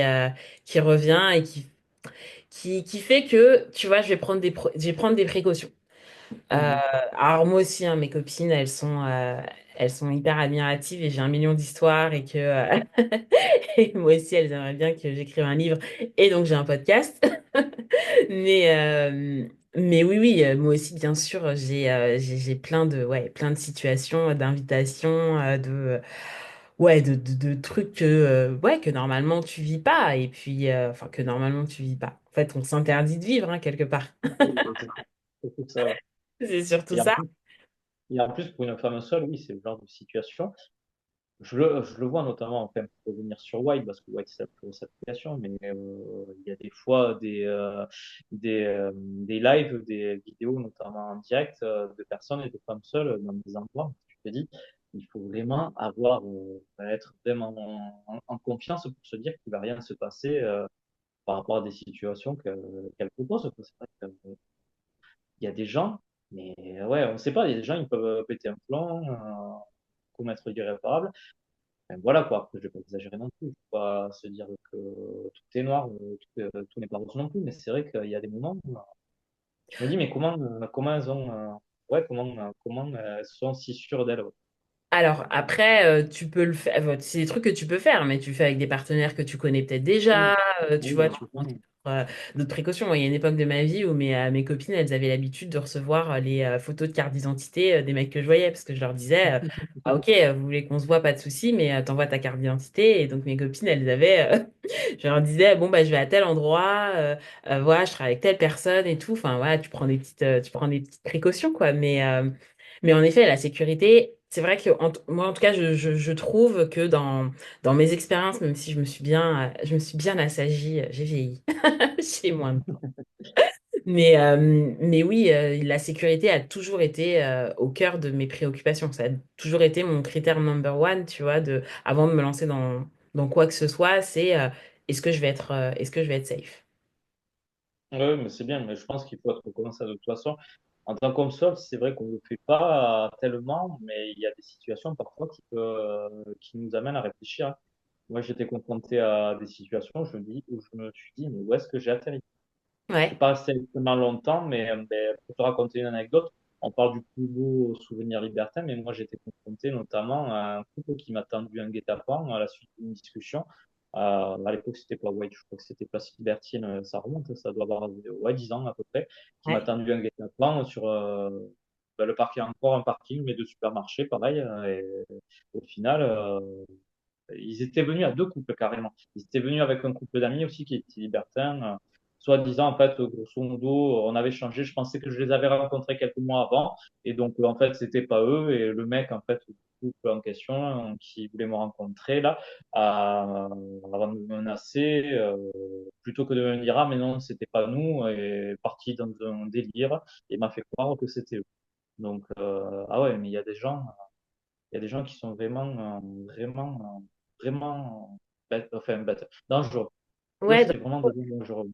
revient et qui fait que, tu vois, je vais prendre des précautions. Euh, mhm. alors moi aussi, hein, mes copines, elles sont hyper admiratives et j'ai un million d'histoires et que et moi aussi, elles aimeraient bien que j'écrive un livre et donc j'ai un podcast. Mais, mais oui, oui, moi aussi, bien sûr, j'ai plein de situations, d'invitations, de trucs que normalement tu vis pas et puis, enfin, que normalement tu vis pas. En fait, on s'interdit de vivre, hein, quelque part. C'est tout ça. Ouais. C'est surtout Et en ça. plus, et en plus, pour une femme seule, oui, c'est le genre de situation. Je le vois notamment, enfin, pour revenir sur White, parce que White, c'est la plus grosse application, mais il y a des fois des lives, des vidéos, notamment en direct, de personnes et de femmes seules dans des endroits où tu te dis, il faut vraiment être vraiment en confiance pour se dire qu'il va rien se passer par rapport à des situations qu'elle propose. Quoi. C'est vrai qu'il y a des gens, mais ouais, on sait pas, il y a des gens, ils peuvent péter un plomb, commettre l'irréparable. Enfin, voilà quoi, après je vais pas exagérer non plus, il faut pas se dire que tout est noir, tout n'est pas rose non plus, mais c'est vrai qu'il y a des moments où je me dis mais comment elles ont, ouais, comment elles sont si sûres d'elles. Ouais. Alors après, tu peux le faire, enfin, c'est des trucs que tu peux faire, mais tu le fais avec des partenaires que tu connais peut-être déjà, Oui, tu oui, vois, bien tu sûr. prends d'autres précautions. Moi, il y a une époque de ma vie où mes copines, elles avaient l'habitude de recevoir les photos de carte d'identité des mecs que je voyais, parce que je leur disais, ah ok, vous voulez qu'on se voit, pas de souci, mais t'envoies ta carte d'identité. Et donc mes copines, elles avaient, je leur disais, bon, bah, je vais à tel endroit, voilà, je travaille avec telle personne et tout. Enfin, voilà, tu prends des petites précautions, quoi. Mais en effet, la sécurité, c'est vrai que moi, en tout cas, je trouve que dans mes expériences, même si je me suis bien assagie, j'ai vieilli, j'ai moins de temps. Mais oui, la sécurité a toujours été au cœur de mes préoccupations. Ça a toujours été mon critère number one, tu vois, avant de me lancer dans quoi que ce soit, c'est est-ce que je vais être safe? Oui, mais c'est bien, mais je pense qu'il faut être comme ça de toute façon. En tant qu'homme seul, c'est vrai qu'on ne le fait pas tellement, mais il y a des situations parfois qui nous amènent à réfléchir. Hein. Moi, j'étais confronté à des situations où je me suis dit, mais où est-ce que j'ai atterri? Je suis Ouais, pas resté extrêmement longtemps, mais pour te raconter une anecdote, on parle du plus beau souvenir libertin, mais moi j'étais confronté notamment à un couple qui m'a tendu un guet-apens à la suite d'une discussion. À l'époque, c'était pas White, je crois que c'était Place Libertine, ça remonte, ça doit avoir ouais, 10 ans à peu près, qui m'a ouais, tendu un guet-apens sur le parking, encore un parking, mais de supermarché, pareil. Et au final, ils étaient venus à deux couples carrément. Ils étaient venus avec un couple d'amis aussi qui étaient libertins. Soit disant, en fait, grosso modo, on avait changé. Je pensais que je les avais rencontrés quelques mois avant. Et donc, en fait, c'était pas eux. Et le mec, en fait, du couple en question, qui voulait me rencontrer, là, avant de me menacer, plutôt que de me dire, ah, mais non, c'était pas nous, et parti dans un délire, et m'a fait croire que c'était eux. Donc, ah ouais, mais il y a des gens qui sont vraiment bêtes, enfin bêtes, dangereux. Eux, ouais. c'est vraiment des gens dangereux.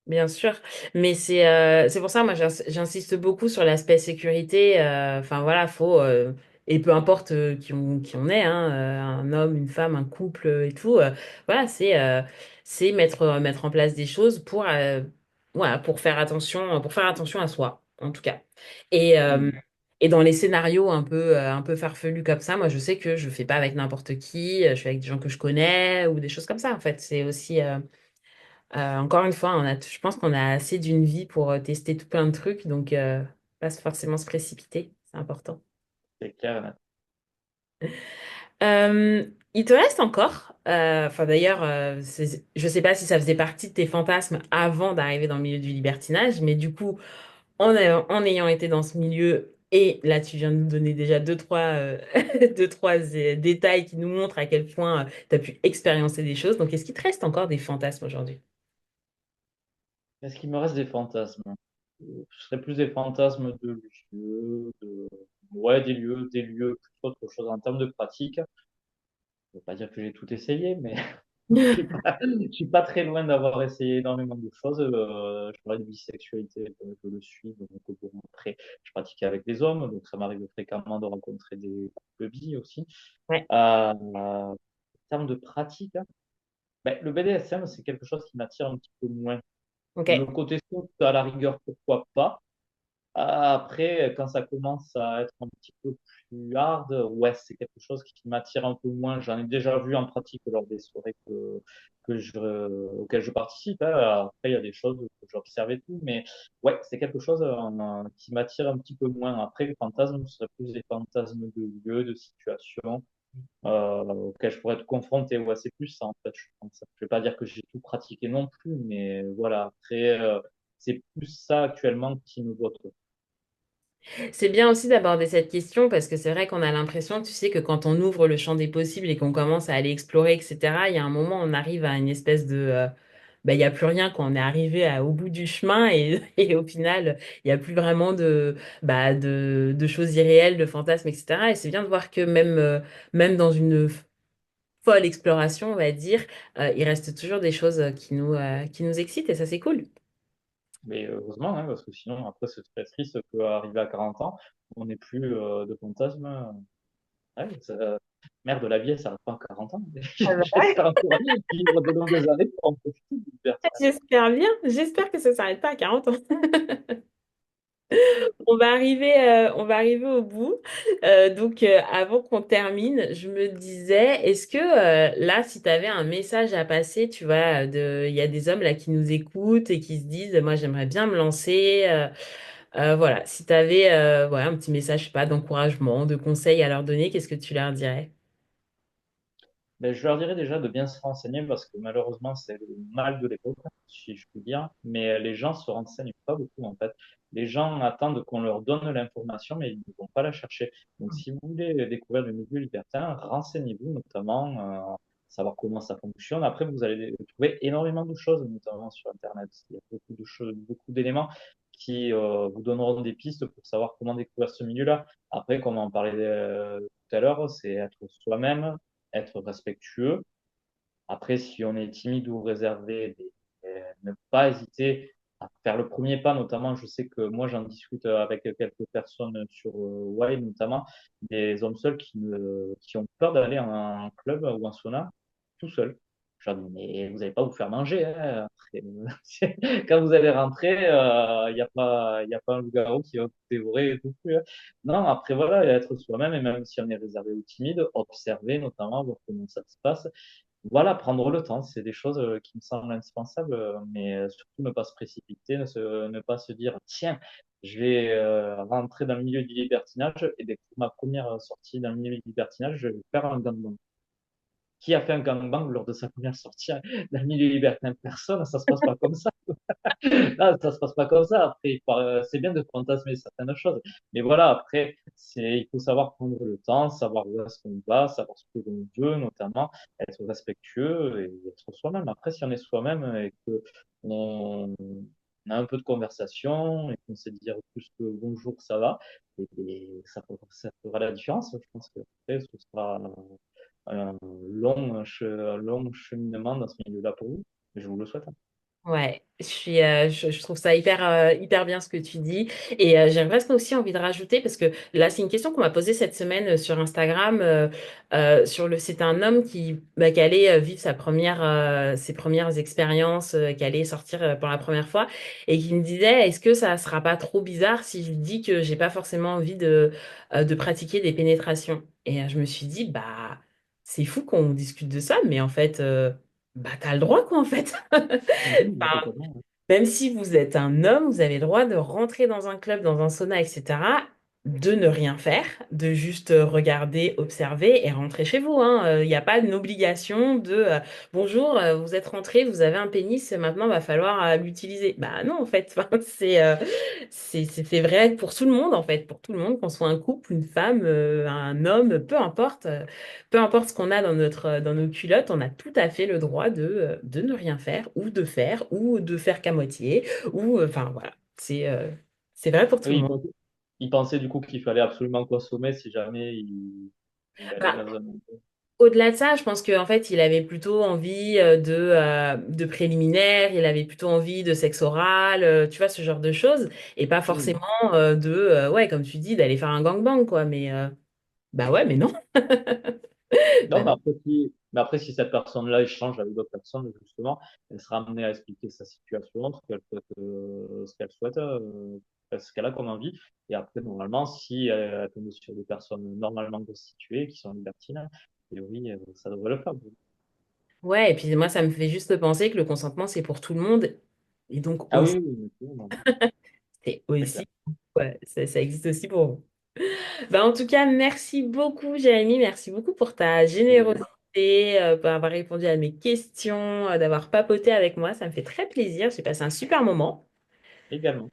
Bien sûr, mais c'est pour ça moi j'insiste beaucoup sur l'aspect sécurité. Enfin voilà, faut et peu importe qui on est, hein, un homme, une femme, un couple et tout. Voilà, c'est mettre en place des choses pour voilà pour faire attention à soi en tout cas. Et euh, Mm. et dans les scénarios un peu farfelus comme ça, moi je sais que je fais pas avec n'importe qui. Je fais avec des gens que je connais ou des choses comme ça en fait. C'est aussi encore une fois, je pense qu'on a assez d'une vie pour tester tout plein de trucs, donc pas forcément se précipiter, c'est important. C'est clair et net. Il te reste encore, enfin d'ailleurs, je sais pas si ça faisait partie de tes fantasmes avant d'arriver dans le milieu du libertinage, mais du coup, en ayant été dans ce milieu, et là tu viens de nous donner déjà deux, trois détails qui nous montrent à quel point tu as pu expérimenter des choses, donc est-ce qu'il te reste encore des fantasmes aujourd'hui? Est-ce qu'il me reste des fantasmes? Ce serait plus des fantasmes de lieux, ouais, des lieux, plus autre chose en termes de pratique. Je veux pas dire que j'ai tout essayé, mais je suis pas très loin d'avoir essayé énormément de choses. Je parlais de bisexualité, je le suis. Donc, bon, après, je pratiquais avec des hommes, donc ça m'arrive fréquemment de rencontrer des couples bi aussi. Ouais, En termes de pratique, hein, ben, le BDSM, c'est quelque chose qui m'attire un petit peu moins. Le ok. côté soft, à la rigueur, pourquoi pas. Après, quand ça commence à être un petit peu plus hard, ouais, c'est quelque chose qui m'attire un peu moins. J'en ai déjà vu en pratique lors des soirées auxquelles je participe. Hein. Après, il y a des choses que j'observe et tout, mais ouais, c'est quelque chose qui m'attire un petit peu moins. Après, les fantasmes, ce serait plus des fantasmes de lieux, de situations auxquels je pourrais être confronté. Ouais, c'est plus ça, en fait, je pense. Je vais pas dire que j'ai tout pratiqué non plus, mais voilà. Après, c'est plus ça actuellement qui me botte. C'est bien aussi d'aborder cette question parce que c'est vrai qu'on a l'impression, tu sais, que quand on ouvre le champ des possibles et qu'on commence à aller explorer, etc., il y a un moment, on arrive à une espèce bah, il n'y a plus rien quand on est arrivé au bout du chemin et, et au final, il n'y a plus vraiment de choses irréelles, de fantasmes, etc. Et c'est bien de voir que même dans une folle exploration, on va dire, il reste toujours des choses qui nous excitent et ça, c'est cool. Mais heureusement, hein, parce que sinon, après, c'est très triste qu'arriver à 40 ans, on n'ait plus de fantasmes. Ouais, merde, la vie, ça va pas à 40 ans. J'espère encore vivre de longues années pour en profiter du libertinage. J'espère bien. J'espère que ça ne s'arrête pas à 40 ans. On va arriver au bout. Avant qu'on termine, je me disais, est-ce que là, si tu avais un message à passer, tu vois, il y a des hommes là qui nous écoutent et qui se disent, moi, j'aimerais bien me lancer. Voilà, si tu avais ouais, un petit message, je sais pas, d'encouragement, de conseils à leur donner, qu'est-ce que tu leur dirais? Mais je leur dirais déjà de bien se renseigner parce que malheureusement, c'est le mal de l'époque, si je puis dire. Mais les gens se renseignent pas beaucoup, en fait. Les gens attendent qu'on leur donne l'information, mais ils ne vont pas la chercher. Donc, si vous voulez découvrir le milieu libertin, renseignez-vous notamment, savoir comment ça fonctionne. Après, vous allez trouver énormément de choses, notamment sur Internet. Il y a beaucoup de choses, beaucoup d'éléments qui vous donneront des pistes pour savoir comment découvrir ce milieu-là. Après, comme on parlait tout à l'heure, c'est être soi-même, être respectueux. Après, si on est timide ou réservé, ne pas hésiter à faire le premier pas, notamment, je sais que moi, j'en discute avec quelques personnes sur Wild, notamment, des hommes seuls qui ont peur d'aller en un club ou en sauna tout seul. Je leur dis, mais vous n'allez pas vous faire manger, hein, après. Quand vous allez rentrer, il y a pas un loup-garou qui va vous dévorer et tout. Hein. Non, après, voilà, être soi-même, et même si on est réservé ou timide, observer notamment, voir comment ça se passe. Voilà, prendre le temps, c'est des choses qui me semblent indispensables, mais surtout ne pas se précipiter, ne pas se dire, tiens, je vais rentrer dans le milieu du libertinage et dès que ma première sortie dans le milieu du libertinage, je vais faire un gangbang. Qui a fait un gangbang lors de sa première sortie dans le milieu libertin? Personne, ça se passe pas comme ça. Ah, ça se passe pas comme ça. Après, c'est bien de fantasmer certaines choses. Mais voilà, après, il faut savoir prendre le temps, savoir où est-ce qu'on va, savoir ce que l'on veut, notamment, être respectueux et être soi-même. Après, si on est soi-même et que on a un peu de conversation et qu'on sait dire plus que bonjour, ça va, et ça fera la différence. Je pense que après, ce sera un un long cheminement dans ce milieu-là pour vous. Et je vous le souhaite. Ouais, je trouve ça hyper bien ce que tu dis. J'ai presque aussi envie de rajouter, parce que là, c'est une question qu'on m'a posée cette semaine sur Instagram. C'est un homme qui allait vivre ses premières expériences, qui allait sortir pour la première fois, et qui me disait, est-ce que ça sera pas trop bizarre si je dis que j'ai pas forcément envie de pratiquer des pénétrations? Je me suis dit, bah, c'est fou qu'on discute de ça, mais en fait, bah, t'as le droit, quoi, en fait. Mhm, totalement. Même si vous êtes un homme, vous avez le droit de rentrer dans un club, dans un sauna, etc., de ne rien faire, de juste regarder, observer et rentrer chez vous, hein. Il n'y a pas une obligation de bonjour, vous êtes rentré, vous avez un pénis, maintenant il va falloir l'utiliser. Bah non, en fait, enfin, c'est vrai pour tout le monde, en fait, pour tout le monde, qu'on soit un couple, une femme, un homme, peu importe ce qu'on a dans nos culottes, on a tout à fait le droit de ne rien faire ou de faire qu'à moitié ou enfin voilà, c'est vrai pour tout le Oui, monde. il pensait du coup qu'il fallait absolument consommer si jamais il allait Bah, dans un... au-delà de ça, je pense qu'en fait, il avait plutôt envie de préliminaires, il avait plutôt envie de sexe oral, tu vois, ce genre de choses, et pas Mhm. forcément ouais, comme tu dis, d'aller faire un gangbang, quoi. Mais bah ouais, mais non. Non, Bah non. mais après, si cette personne-là échange avec d'autres personnes, justement, elle sera amenée à expliquer sa situation, ce qu'elle souhaite, ce qu'elle a comme envie. Et après, normalement, si elle tombe sur des personnes normalement constituées, qui sont libertines, a priori, ça devrait le faire. Ouais, et puis moi, ça me fait juste penser que le consentement, c'est pour tout le monde, et donc Ah aussi, oui, oui, oui, non, c'est c'est clair. aussi, ouais, ça existe aussi pour vous. Bah, en tout cas, merci beaucoup, Jérémy. Merci beaucoup pour ta Également. générosité, pour avoir répondu à mes questions, d'avoir papoté avec moi. Ça me fait très plaisir. J'ai passé un super moment. Également.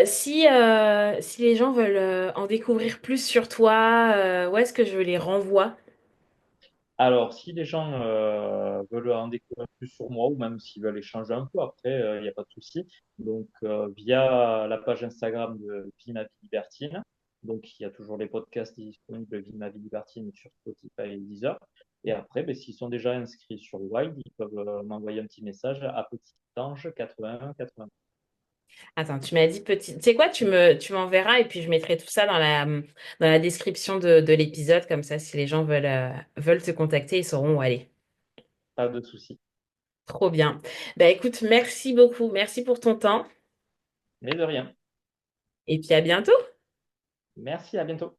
Si les gens veulent en découvrir plus sur toi, où est-ce que je les renvoie? Alors, si les gens veulent en découvrir plus sur moi ou même s'ils veulent échanger un peu, après, il n'y a pas de souci. Donc, via la page Instagram de Vie ma vie libertine. Donc, il y a toujours les podcasts disponibles Vie ma vie libertine sur Spotify et Deezer. Et après, ben, s'ils sont déjà inscrits sur Wild, ils peuvent m'envoyer un petit message à Petit Ange 81 80. Attends, tu m'as dit petit. Tu sais quoi, tu m'enverras et puis je mettrai tout ça dans la description de l'épisode, comme ça, si les gens veulent te contacter, ils sauront où aller. Pas de souci. Trop bien. Bah écoute, merci beaucoup. Merci pour ton temps Mais de rien. et puis à bientôt. Merci, à bientôt.